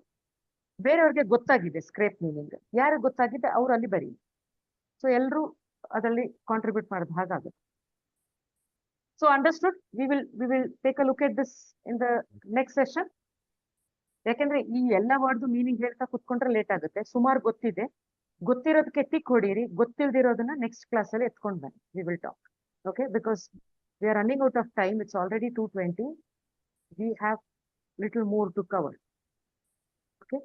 ಬೇರೆಯವ್ರಿಗೆ ಗೊತ್ತಾಗಿದೆ scrape meaning, ಯಾರಿಗೆ ಗೊತ್ತಾಗಿದೆ ಅವ್ರು ಅಲ್ಲಿ ಬರೀ. So ಎಲ್ಲರೂ ಅದರಲ್ಲಿ ಕಾಂಟ್ರಿಬ್ಯೂಟ್ ಮಾಡಿದ ಹಾಗಾಗುತ್ತೆ. So understood. We will take a look at this in the next session. ಯಾಕೆಂದ್ರೆ ಈ ಎಲ್ಲ ವರ್ಡ್ದು ಮೀನಿಂಗ್ ಹೇಳ್ತಾ ಕುತ್ಕೊಂಡ್ರೆ ಲೇಟ್ ಆಗುತ್ತೆ. ಸುಮಾರು ಗೊತ್ತಿದೆ, ಗೊತ್ತಿರೋದಕ್ಕೆ ಟಿಕ್ ಹೊಡೀರಿ, ಗೊತ್ತಿಲ್ದಿರೋದನ್ನ ನೆಕ್ಸ್ಟ್ ಕ್ಲಾಸ್ ಅಲ್ಲಿ ಎತ್ಕೊಂಡು ಬನ್ನಿ. We will talk. Okay, because we are running out of time. It's already 2:20. We have little more to cover. Okay.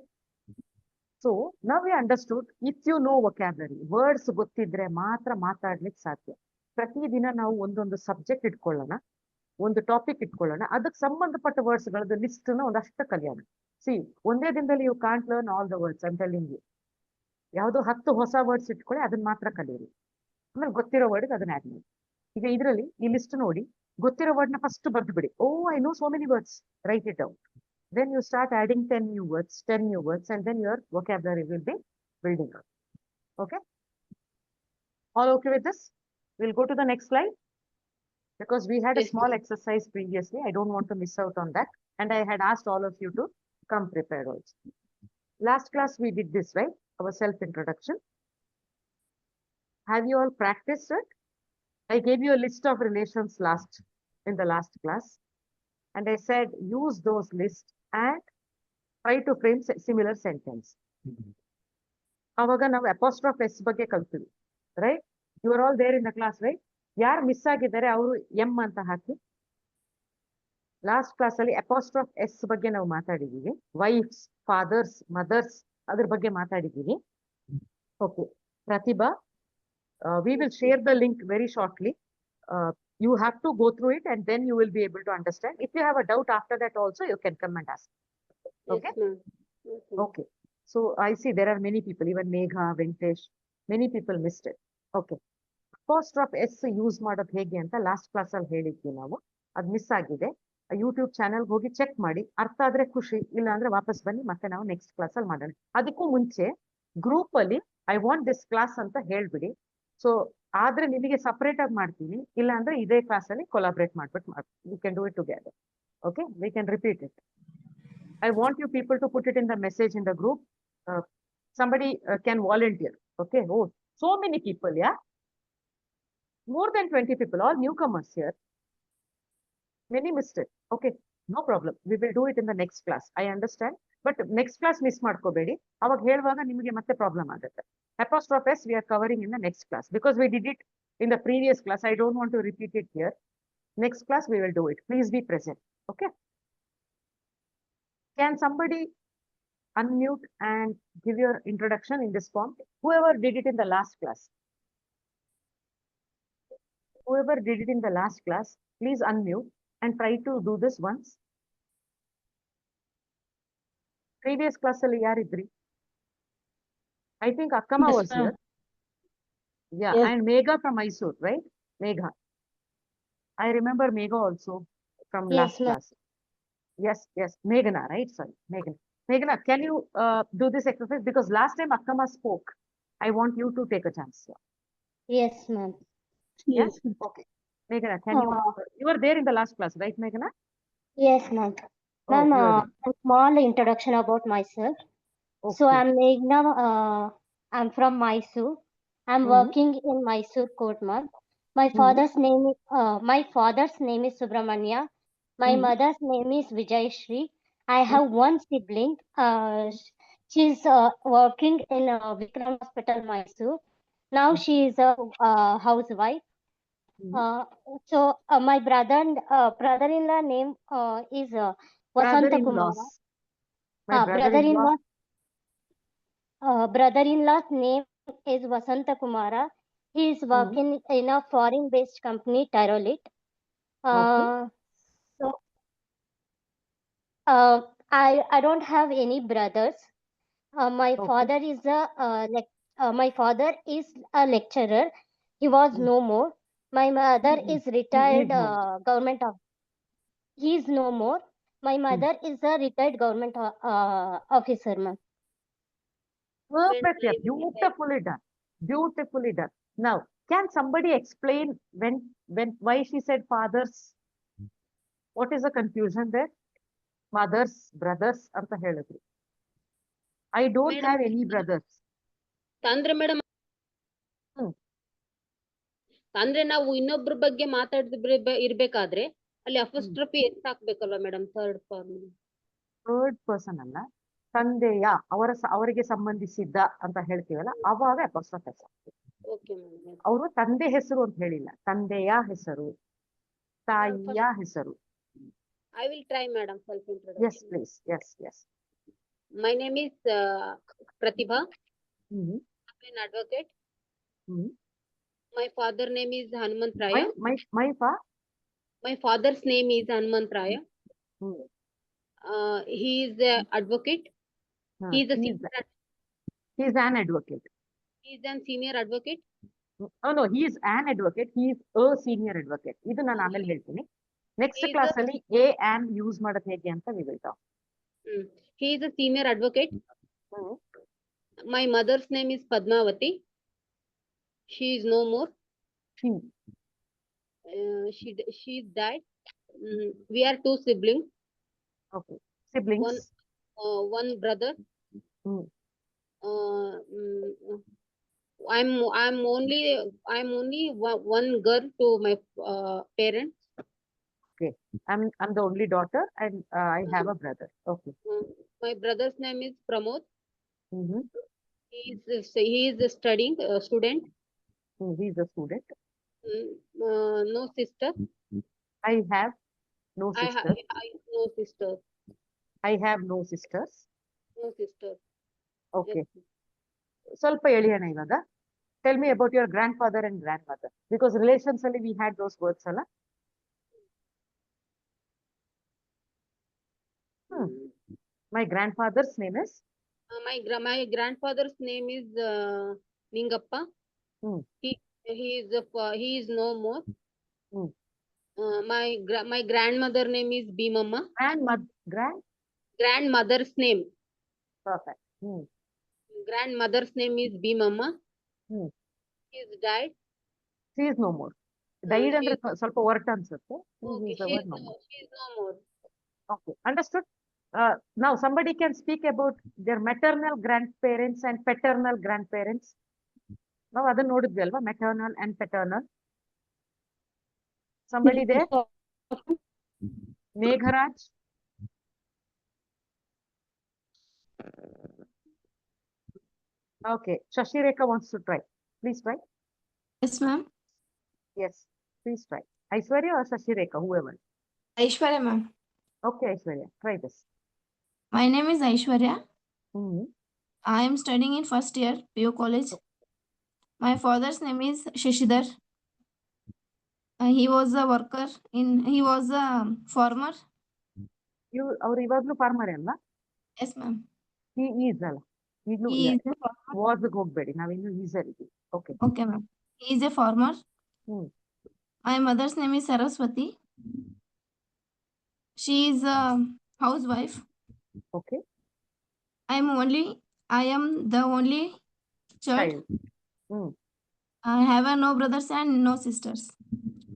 So now we understood. If you know vocabulary, words ಗೊತ್ತಿದ್ರೆ ಮಾತ್ರ ಮಾತಾಡ್ಲಿಕ್ಕೆ ಸಾಧ್ಯ. ಪ್ರತಿದಿನ ನಾವು ಒಂದೊಂದು ಸಬ್ಜೆಕ್ಟ್ ಇಟ್ಕೊಳ್ಳೋಣ, ಒಂದು ಟಾಪಿಕ್ ಇಟ್ಕೊಳ್ಳೋಣ, ಅದಕ್ಕೆ ಸಂಬಂಧಪಟ್ಟ ವರ್ಡ್ಸ್ ಗಳದ್ದು ಲಿಸ್ಟ್ ನ ಒಂದಷ್ಟು ಕಲಿಯೋಣ. ಸಿ, ಒಂದೇ ದಿನದಲ್ಲಿ you can't learn all the words. I am telling you. ಯಾವುದೋ 10 ಹೊಸ ವರ್ಡ್ಸ್ ಇಟ್ಕೊಳ್ಳಿ, ಅದನ್ನ ಮಾತ್ರ ಕಲಿಯಿರಿ. ಆಮೇಲೆ ಗೊತ್ತಿರೋ ವರ್ಡ್ ಅದನ್ನ ಆಡ್ ಮಾಡಿ. ಈಗ ಇದರಲ್ಲಿ ಈ ಲಿಸ್ಟ್ ನೋಡಿ, ಗೊತ್ತಿರೋ ವರ್ಡ್ ನ ಫಸ್ಟ್ ಬರ್ದು ಬಿಡಿ. Oh, I know so many words. Write it out. Then you start adding 10 new words, and then your vocabulary will be building up. Okay? All okay with this? We'll go to the next slide, because we had a small exercise previously. I don't want to miss out on that. And I had asked all of you to come prepared also. Last class we did this, right? Our self-introduction. Have you all practiced it? I gave you a list of relations in the last class. And I said, use those lists and try to frame similar sentence. Avaga now apostrophe S ಬಗ್ಗೆ ಕಲ್ತೀವಿ, right? You are all there in the class, right? ಯಾರು miss ಆಗಿದ್ದಾರೆ ಅವರು M ಅಂತ ಹಾಕಿ. Last class ಅಲ್ಲಿ ಅಪಾಸ್ಟ್ರಾಫ್ S ಬಗ್ಗೆ ನಾವು ಮಾತಾಡಿದೀವಿ. Wives, fathers, mothers ಅದ್ರ ಬಗ್ಗೆ ಮಾತಾಡಿದೀವಿ. Okay, Pratibha, we will share the link very shortly. You have to go through it and then you will be able to understand. If you have a doubt after that also, you can come and ask. Okay? Yes, Okay. So I see there are many people, even Megha, Venkatesh, many people missed it. Okay. Apostrophe S use ಮಾಡೋದು ಹೇಗೆ ಅಂತ last class ಅಲ್ಲಿ ಹೇಳಿದ್ವಿ ನಾವು. ಅದು miss ಆಗಿದೆ. YouTube channel ಹೋಗಿ check ಮಾಡಿ, ಅರ್ಥ ಆದ್ರೆ ಖುಷಿ, ಇಲ್ಲ ಅಂದ್ರೆ ವಾಪಸ್ ಬನ್ನಿ, ಮತ್ತೆ ನಾವು ನೆಕ್ಸ್ಟ್ ಕ್ಲಾಸ್ ಅಲ್ಲಿ ಮಾಡೋಣ. ಅದಕ್ಕೂ ಮುಂಚೆ ಗ್ರೂಪ್ ಅಲ್ಲಿ ಐ ವಾಂಟ್ ದಿಸ್ ಕ್ಲಾಸ್ ಅಂತ ಹೇಳ್ಬಿಡಿ. ಸೊ ಆದ್ರೆ ನಿಮಗೆ ಸಪರೇಟ್ ಆಗಿ ಮಾಡ್ತೀನಿ, ಇಲ್ಲ ಅಂದ್ರೆ ಇದೇ ಕ್ಲಾಸ್ ಅಲ್ಲಿ ಕೊಲಾಬ್ರೇಟ್ ಮಾಡ್ಬಿಟ್ಟು we can do it together. Okay, we can repeat it. I want you people to put it in the message in the group. Somebody can volunteer. Okay. Oh, so many people, yeah. More than 20 people, all newcomers here. Many missed it. Okay, no problem. We will do it in the next class. I understand. But next class miss ಮಾಡ್ಕೋಬೇಡಿ. ಅವಾಗ ಹೇಳುವಾಗ ನಿಮಗೆ ಮತ್ತೆ problem ಆಗುತ್ತೆ. Apostrophe S we are covering in the next class, because we did it in the previous class. I don't want to repeat it here. Next class we will do it. Please be present. Okay. Can somebody unmute and give your introduction in this form? Whoever did it in the last class. Whoever did it in the last class, please unmute and try to do this once. Previous class ಅಲ್ಲಿ ಯಾರಿದ್ರಿ? I think Akkama Yes, was ma'am. here. Yeah, Yes. and Megha from Mysore, right? Megha. I remember Megha also from Yes, last ma'am. class. Yes. Meghna, right? Sorry, Meghna. Meghna, can you do this exercise? Because last time Akkama spoke. I want you to take a chance. Yes, ma'am. Yes. Okay. Meghna, can you were there in the last class, right, Meghna? Yes, ma'am. Oh, Ma'am, you are a small introduction about myself. So Okay. I'm Meghna. I'm from Mysore. I'm Mhm. working in Mysore court, ma'am. My father's name is Subramanya. My Mhm. mother's name is Vijayashri. I have one sibling. She's working in Vikram Hospital, Mysore. Now she is a housewife. So my brother-in-law name is Vasanta Kumara. Brother-in-laws. My brother-in-law. Brother-in-law's name is Vasanta Kumara. He is working in a foreign-based company, Tyrolit. So I don't have any brothers. My father is a lecturer. He was no more. My mother is retired government of. He is no more. My mother is a retired government officer, ma'am. Perfect. Yeah, beautifully done. Beautifully done. Now, Can somebody explain why she said fathers? What is the confusion there? Mothers, brothers ಅಂತ ಹೇಳಿದ್ರು. I don't Madam, have any brothers. ಅಂದ್ರೆ madam hmm. ಅಂದ್ರೆ ನಾವು ಇನ್ನೊಬ್ರ ಬಗ್ಗೆ ಇರ್ಬೇಕಾದ್ರೆ ಅಲ್ಲಿ apostrophe S ಹಾಕ್ಬೇಕಲ್ವಾ madam third form? Third person ಅಲ್ಲ, ತಂದೆಯ ಅವರಿಗೆ ಸಂಬಂಧಿಸಿದ್ದ ಅಂತ ಹೇಳ್ತೀವಲ್ಲ ಅವಾಗ ಅಪೋಸ್ಟ್ರಫಿ ಎಸ್. Okay madam. ಅವರು ತಂದೆ ಹೆಸರು ಅಂತ ಹೇಳಿಲ್ಲ, ತಂದೆಯ ಹೆಸರು, ತಾಯಿಯ ಹೆಸರು. I will try, madam, self introduction. Yes, please. Yes. My name is Pratibha. Mm-hmm. I'm an advocate. Mm-hmm. My father name is Hanumant Raya. My father's name is Hanumant Raya. Mm-hmm. He is an advocate. He is an advocate. He is a senior advocate. Oh no, he is an advocate. He is a senior advocate. ಇದು ನಾನು ಆಮೇಲೆ ಹೇಳ್ತೀನಿ. Next class ಅಲ್ಲಿ a and use ಮಾಡೋದು ಹೇಗೆ ಅಂತ we will talk. He is a senior advocate. My mother's name is Padmavati. She is no more. She died. We are 2 siblings. Okay. Siblings. One brother. I'm only one girl to my parents. Okay. I'm the only daughter and I have a brother. Okay. My brother's name is Pramod. Mm-hmm. He is a studying student. He is a student. No sister. I have no sister. No sisters. I have no sisters. No sisters. Okay. ಸ್ವಲ್ಪ ಎಳಿಯೋಣ ಇವಾಗ. Tell me about your grandfather and grandmother, because relations ಅಲ್ಲಿ we had those words ಅಲ್ಲ. My grandfather's name is? My grandfather's name is Ningappa. He is no more. My grandmother name is Bimamma. Grandmother's name. Perfect. Grandmother's name is Bimamma. She is died. She is no more. Died ಅಂದ್ರೆ ಸ್ವಲ್ಪ ಹೊರಟ ಅನ್ಸುತ್ತೆ. She is no more. Okay, understood. Now somebody can speak about their maternal grandparents and paternal grandparents. ನಾವು ಅದನ್ನ ನೋಡಿದ್ವಿ ಅಲ್ವಾ, maternal and paternal. Somebody there? Megharaj? Okay, Shashireka wants to try. Please try. Yes, ma'am. Yes, please try. Aishwarya or Shashireka, whoever. Aishwarya, ma'am. Okay, Aishwarya, try this. My name is Aishwarya. Mm-hmm. I am studying in first year, PU College. My father's name is Shashidhar. He was a worker he was a farmer. ಅವ್ರು ಇವಾಗ್ಲೂ farmer ಅಲ್ವಾ? Yes, ma'am. He is ಅಲ್ಲ, ಈಗಲೂ was ಹೋಗ್ಬೇಡಿ, ನಾವಿನ್ನು ಈಸರ್ ಇದ್ದೀವಿ. Okay. Okay, ma'am. He is a farmer. My mother's name is Saraswati. She is a housewife. Okay. I am the only child. I have no brothers and no sisters.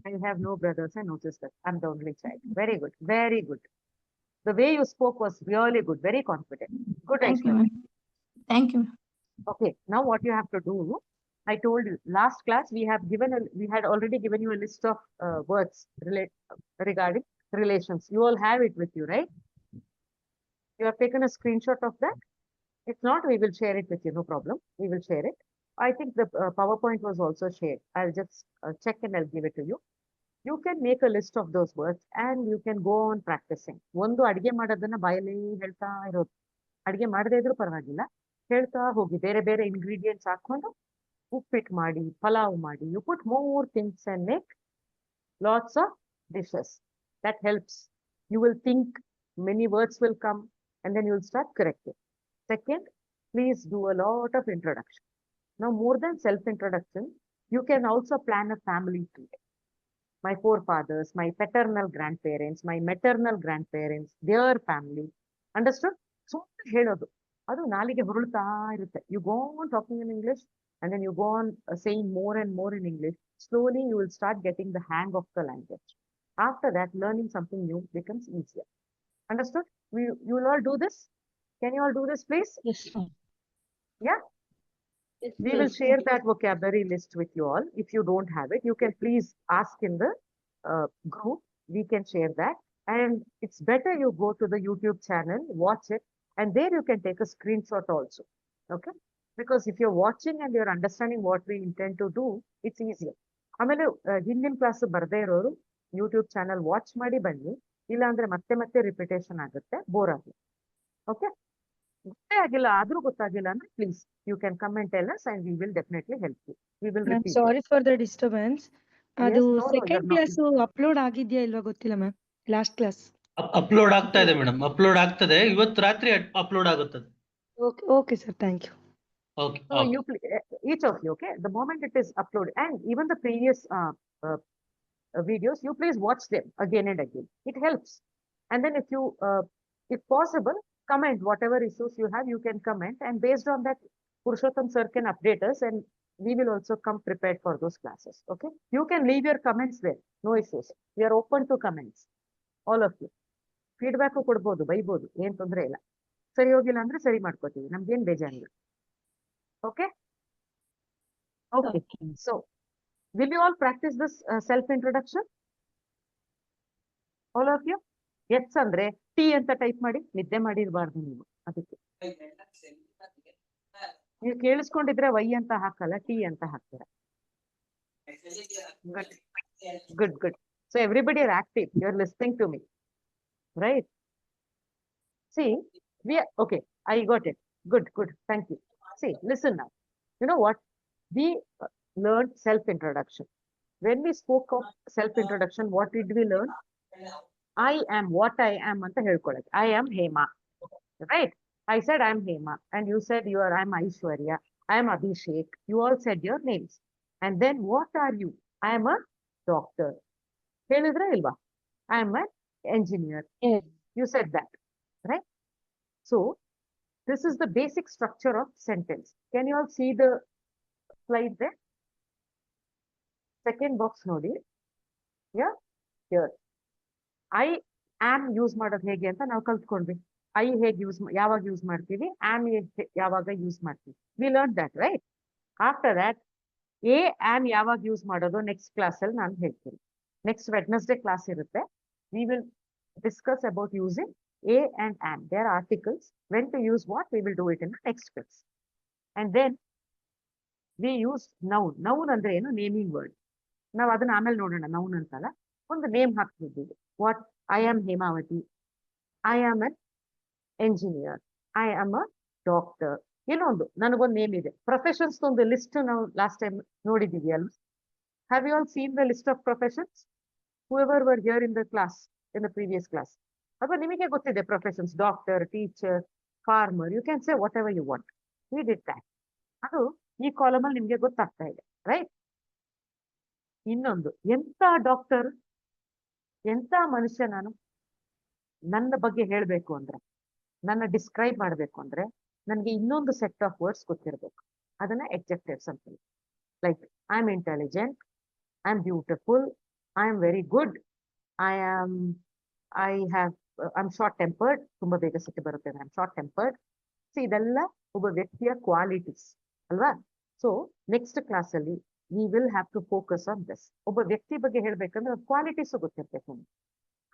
I have no brothers and no sisters. I'm the only child. Very good. Very good. The way you spoke was really good. Very confident. Good. Thank you, ma'am. Thank you. Okay. Now what you have to do, I told you last class we had already given you a list of words regarding relations. You all have it with you, right? You have taken a screenshot of that. If not, we will share it with you. No problem. We will share it. I think the PowerPoint was also shared. I'll just check and I'll give it to you. You can make a list of those words and you can go on practicing. ಒಂದು ಅಡಿಗೆ ಮಾಡೋದನ್ನ ಬಾಯಲ್ಲಿ ಹೇಳ್ತಾ ಇರೋದು. ಅಡಿಗೆ ಮಾಡದೇ ಇದ್ರೂ ಪರವಾಗಿಲ್ಲ, ಹೇಳ್ತಾ ಹೋಗಿ ಬೇರೆ ಬೇರೆ ಇಂಗ್ರೀಡಿಯೆಂಟ್ಸ್ ಹಾಕೊಂಡು ಉಪ್ಪಿಟ್ಟು ಮಾಡಿ, ಪಲಾವ್ ಮಾಡಿ. You put more things and make lots of dishes. That helps. You will think, many words will come and then you will start correcting. Second, please do a lot of introduction. Now, more than self-introduction, you can also plan a family tree. My forefathers, my paternal grandparents, my maternal grandparents, their family. Understood? So, ಹೇಳೋದು ಅದು ನಾಲಿಗೆ ಹೊರಳ್ತಾ ಇರುತ್ತೆ. You go on talking in English, and then you go on saying more and more in English, slowly you will start getting the hang of the language. After that, learning something new becomes easier. Understood? You will all do this? Can you all do this, please? Yes, ma'am. Yeah? Yes, We will yes. share that vocabulary list with you all. If you don't have it, you can please ask in the group. We can share that. And it's better you go to the YouTube channel, watch it, and there you can take a screenshot also. Okay? Because if you're watching and you're understanding what we intend to do, it's easier. ಆಮೇಲೆ ಹಿಂದಿನ class ಬರ್ದೇ ಇರೋರು YouTube channel watch ಮಾಡಿ ಬನ್ನಿ, ಇಲ್ಲ ಅಂದ್ರೆ ಮತ್ತೆ ಮತ್ತೆ ರಿಪಿಟೇಷನ್ ಆಗುತ್ತೆ, ಬೋರ್ ಆಗುತ್ತೆ. ಓಕೆ, ಗೊತ್ತೇ ಆಗಿಲ್ಲ ಆದ್ರೂ ಗೊತ್ತಾಗಿಲ್ಲ ಅಂದ್ರೆ please you can come and tell us and we will definitely help you. We will ma'am repeat. Sorry for the disturbance. ಅದು ಸೆಕೆಂಡ್ ಕ್ಲಾಸ್ ಅಪ್ಲೋಡ್ ಆಗಿದ್ಯಾ ಇಲ್ವಾ ಗೊತ್ತಿಲ್ಲ ಮ್ಯಾಮ್. ಲಾಸ್ಟ್ ಕ್ಲಾಸ್ ಅಪ್ಲೋಡ್ ಆಗ್ತಾ ಇದೆ ಮೇಡಮ್, ಅಪ್ಲೋಡ್ ಆಗ್ತದೆ, ಇವತ್ತು ರಾತ್ರಿ ಅಪ್ಲೋಡ್ ಆಗುತ್ತದೆ. Okay okay sir, thank you. Okay So you each of you, okay, the moment it is uploaded, and even the previous videos, you please watch them again and again. It helps. And then if you, if possible, comment whatever issues you have, you can comment, and based on that, Purushottam sir can update us, and we will also come prepared for those classes. Okay, you can leave your comments there, no issues. We are open to comments, all of you. Feedback ಕೊಡ್ಬೋದು, ಬೈಬೋದು, ಏನ್ ತೊಂದ್ರೆ ಇಲ್ಲ. ಸರಿ ಹೋಗಿಲ್ಲ ಅಂದ್ರೆ ಸರಿ ಮಾಡ್ಕೋತೀವಿ, ನಮ್ಗೇನ್ ಬೇಜಾರಿಲ್ಲ. Okay. Okay. So, will you all practice this self-introduction? All of you? Yes, ಅಂದ್ರೆ T ಅಂತ ಟೈಪ್ ಮಾಡಿ, ನಿದ್ದೆ ಮಾಡಿರಬಾರ್ದು ನೀವು. ಅದಕ್ಕೆ ನೀವು ಕೇಳಿಸ್ಕೊಂಡಿದ್ರೆ Y ಅಂತ ಹಾಕಲ್ಲ, T ಅಂತ ಹಾಕ್ತೀರಾ. Good, good. So everybody are active. You are listening to me, right? See, we are okay. I got it. Good, good. Thank you. See, listen now. You know what? We learned self-introduction. When we spoke of self-introduction, what did we learn? I am what I am anta helkolake. I am Hema, right? I said I am Hema, and you said you are. I am Aishwarya. I am Abhishek. You all said your names, and then what are you? I am a doctor. Helidra ilva? I am an engineer. Yes. You said that, right? So this is the basic structure of sentence. Can you all see the slide there? Second box nodi. Yeah, here. I am use ಮಾಡೋದು ಹೇಗೆ ಅಂತ ನಾವು ಕಲ್ತ್ಕೊಂಡ್ವಿ. I ಹೇಗೆ ಯಾವಾಗ use ಮಾಡ್ತೀವಿ, am ಯಾವಾಗ use ಮಾಡ್ತೀವಿ. We learned that, right? After that, am ಯಾವಾಗ ಯೂಸ್ ಮಾಡೋದು ನೆಕ್ಸ್ಟ್ ಕ್ಲಾಸ್ ಅಲ್ಲಿ ನಾನು ಹೇಳ್ತೀನಿ. ನೆಕ್ಸ್ಟ್ ವೆಡ್ನೆಸ್ಡೇ ಕ್ಲಾಸ್ ಇರುತ್ತೆ. We will discuss about using a and am. They are articles. When to use what, we will do it in the next class. And then we use noun. Noun ಅಂದ್ರೆ ಏನು? Naming word. ನಾವು ಅದನ್ನ ಆಮೇಲೆ ನೋಡೋಣ. Noun ಅಂತಲ್ಲ, ಒಂದು name ಹಾಕ್ತಿದ್ದೀವಿ. What? I am Hemavati, I am an engineer, I am a doctor. ಏನೋ ಒಂದು ನನಗೊಂದು ನೇಮ್ ಇದೆ. ಪ್ರೊಫೆಷನ್ಸ್ ಒಂದು ಲಿಸ್ಟ್ ನಾವು ಲಾಸ್ಟ್ ಟೈಮ್ ನೋಡಿದ್ದೀವಿ ಅಲ್ವಾ? Have you all seen the list of professions? whoever were here in the class, in the previous class. ಅಥವಾ ನಿಮಗೆ ಗೊತ್ತಿದೆ professions, doctor, teacher, farmer, you can say whatever you want. We did that. ಅದು ಈ column ಅಲ್ಲಿ ನಿಮ್ಗೆ ಗೊತ್ತಾಗ್ತಾ ಇದೆ, right? ಇನ್ನೊಂದು, ಎಂತ ಡಾಕ್ಟರ್, ಎಂತ ಮನುಷ್ಯ ನಾನು, ನನ್ನ ಬಗ್ಗೆ ಹೇಳ್ಬೇಕು ಅಂದ್ರೆ, ನನ್ನ ಡಿಸ್ಕ್ರೈಬ್ ಮಾಡ್ಬೇಕು ಅಂದ್ರೆ ನನಗೆ ಇನ್ನೊಂದು ಸೆಟ್ ಆಫ್ ವರ್ಡ್ಸ್ ಗೊತ್ತಿರಬೇಕು. ಅದನ್ನ ಎಡ್ಜೆಕ್ಟಿವ್ಸ್ ಅಂತೀವಿ. Like I am intelligent, I am beautiful, I am very good. I am short tempered. ತುಂಬಾ ಬೇಗ ಸಿಟ್ಟು ಬರುತ್ತೆ. I am short tempered. So ಇದೆಲ್ಲ ಒಬ್ಬ ವ್ಯಕ್ತಿಯ ಕ್ವಾಲಿಟೀಸ್ ಅಲ್ವಾ? ಸೊ ನೆಕ್ಸ್ಟ್ ಕ್ಲಾಸ್ ಅಲ್ಲಿ we will have to focus on this. ಒಬ್ಬ ವ್ಯಕ್ತಿ ಬಗ್ಗೆ ಹೇಳ್ಬೇಕಂದ್ರೆ ಕ್ವಾಲಿಟೀಸ್ ಗೊತ್ತಿರ್ಬೇಕು ನಮ್ಗೆ.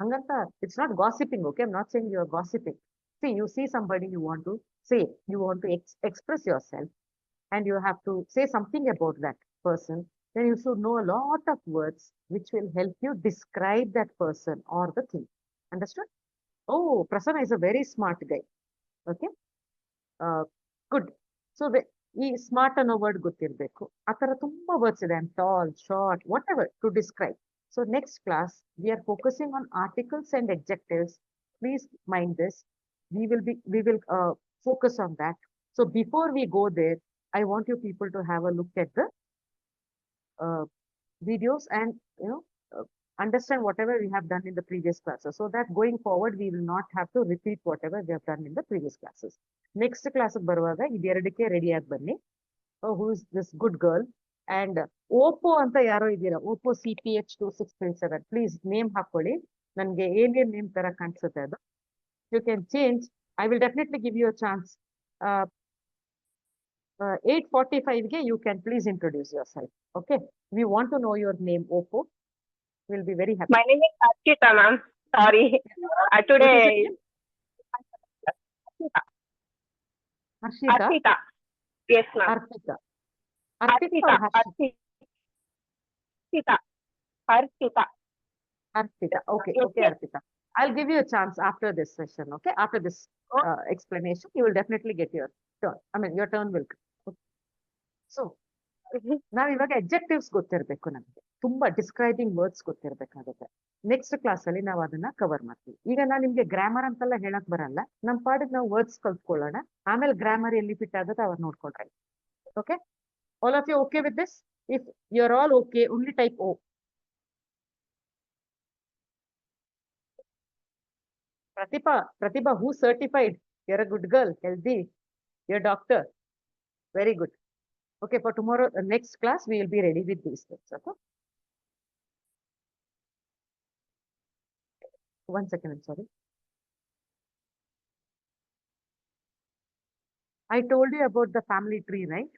ಹಂಗಂತ it's not gossiping. Okay, I am not saying you are gossiping. See, you see somebody, you want to say, you want to express yourself, and you have to say something about that person. Then you should know a lot of words which will help you describe that person or the thing. Understood? Oh, Prasanna is a very smart guy. Okay? Good. So, ಈ smart ಅನ್ನೋ word ಗೊತ್ತಿರಬೇಕು. ಆ ತರ ತುಂಬಾ words ಇದೆ. I am tall, short, whatever to describe. So next class we are focusing on articles and adjectives. Please mind this. We will focus on that. So before we go there, I want you people to have a look at the videos and understand whatever we have done in the previous classes, so that going forward we will not have to repeat whatever we have done in the previous classes. Next class ಬರುವಾಗ ಇದೆರಡಕ್ಕೆ ready ಆಗಿ ಬನ್ನಿ. who is this good girl. And Oppo ಅಂತ ಯಾರೋ ಇದ್ದೀರಾ, Oppo CPH2637, please name ಹಾಕೊಳ್ಳಿ. ನನಗೆ alien name ತರ ಕಾಣಿಸುತ್ತೆ ಅದು. You can change. I will definitely give you a chance. 8:45 ಗೆ you can please introduce yourself. Okay. We want to know your name, Oppo. We'll be very happy. My name is Archita, ma'am. Sorry. Today. Harshita? Archita. Yes, ma'am. Archita. Archita. Archita. Archita. Archita. Okay. Okay, Archita. I'll give you a chance after this session. Okay. After this explanation, you will definitely get your turn. I mean, your turn will come. Okay. So, ನಾವ್ ಇವಾಗ adjectives ಗೊತ್ತಿರ್ಬೇಕು ನಮಗೆ. ತುಂಬಾ describing words ಗೊತ್ತಿರ್ಬೇಕಾಗುತ್ತೆ. Next class ಅಲ್ಲಿ ನಾವು ಅದನ್ನ cover ಮಾಡ್ತೀವಿ. ಈಗ ನಾನು ನಿಮ್ಗೆ ಗ್ರಾಮರ್ ಅಂತೆಲ್ಲ ಹೇಳಕ್ ಬರಲ್ಲ. ನಮ್ ಪಾಡಿಗೆ ನಾವು ವರ್ಡ್ಸ್ ಕಲ್ತ್ಕೊಳ್ಳೋಣ. ಆಮೇಲೆ ಗ್ರಾಮರ್ ಎಲ್ಲಿ ಫಿಟ್ ಆಗುತ್ತೆ ಅವ್ರು ನೋಡ್ಕೊಳ್ರಿ. Okay, all of you okay with this? If you are all okay, only type O. Pratibha, who certified? You're a good girl, healthy. You're a doctor. Very good. Okay, for tomorrow, next class, we will be ready with these things. Okay. One second, I'm sorry. I told you about the family tree, right?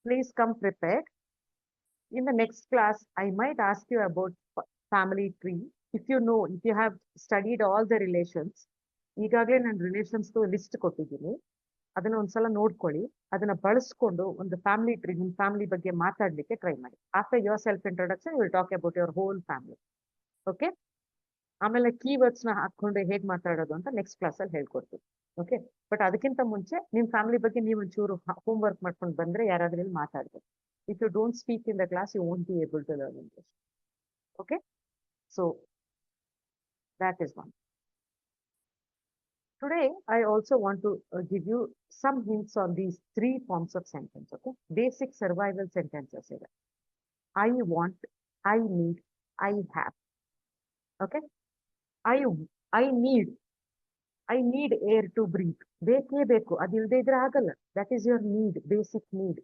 Please come prepared. In the next class, I might ask you about family tree. If you know, if you have studied all the relations, ಈಗಾಗಲೇ ನಾನು relations list ಕೊಟ್ಟಿದ್ದೀನಿ. ಅದನ್ನ ಒಂದ್ಸಲ ನೋಡ್ಕೊಳ್ಳಿ. ಅದನ್ನ ಬಳಸ್ಕೊಂಡು ಒಂದು family tree, ನಿಮ್ ಫ್ಯಾಮಿಲಿ ಬಗ್ಗೆ ಮಾತಾಡ್ಲಿಕ್ಕೆ ಟ್ರೈ ಮಾಡಿ. After your self introduction will talk about your whole family. Okay, ಆಮೇಲೆ ಕೀವರ್ಡ್ಸ್ ನ ಹಾಕೊಂಡು ಹೇಗ್ ಮಾತಾಡೋದು ಅಂತ ನೆಕ್ಸ್ಟ್ ಕ್ಲಾಸ್ ಅಲ್ಲಿ ಹೇಳ್ಕೊಡ್ತೀವಿ. ಓಕೆ, ಬಟ್ ಅದಕ್ಕಿಂತ ಮುಂಚೆ ನಿಮ್ ಫ್ಯಾಮಿಲಿ ಬಗ್ಗೆ ನೀವು ಒಂಚೂರು ಹೋಮ್ ವರ್ಕ್ ಮಾಡ್ಕೊಂಡು ಬಂದ್ರೆ ಯಾರಾದ್ರೂ ಮಾತಾಡ್ಬೇಕು. If you don't speak in the class, you won't be able to learn English. Okay, so that is one. Today, I also want to give you some hints on these 3 forms of sentence. Okay, basic survival sentences. I want, I need, I have. Okay, I need air to breathe. Beke beku, adilde idre agalla. That is your need, basic need.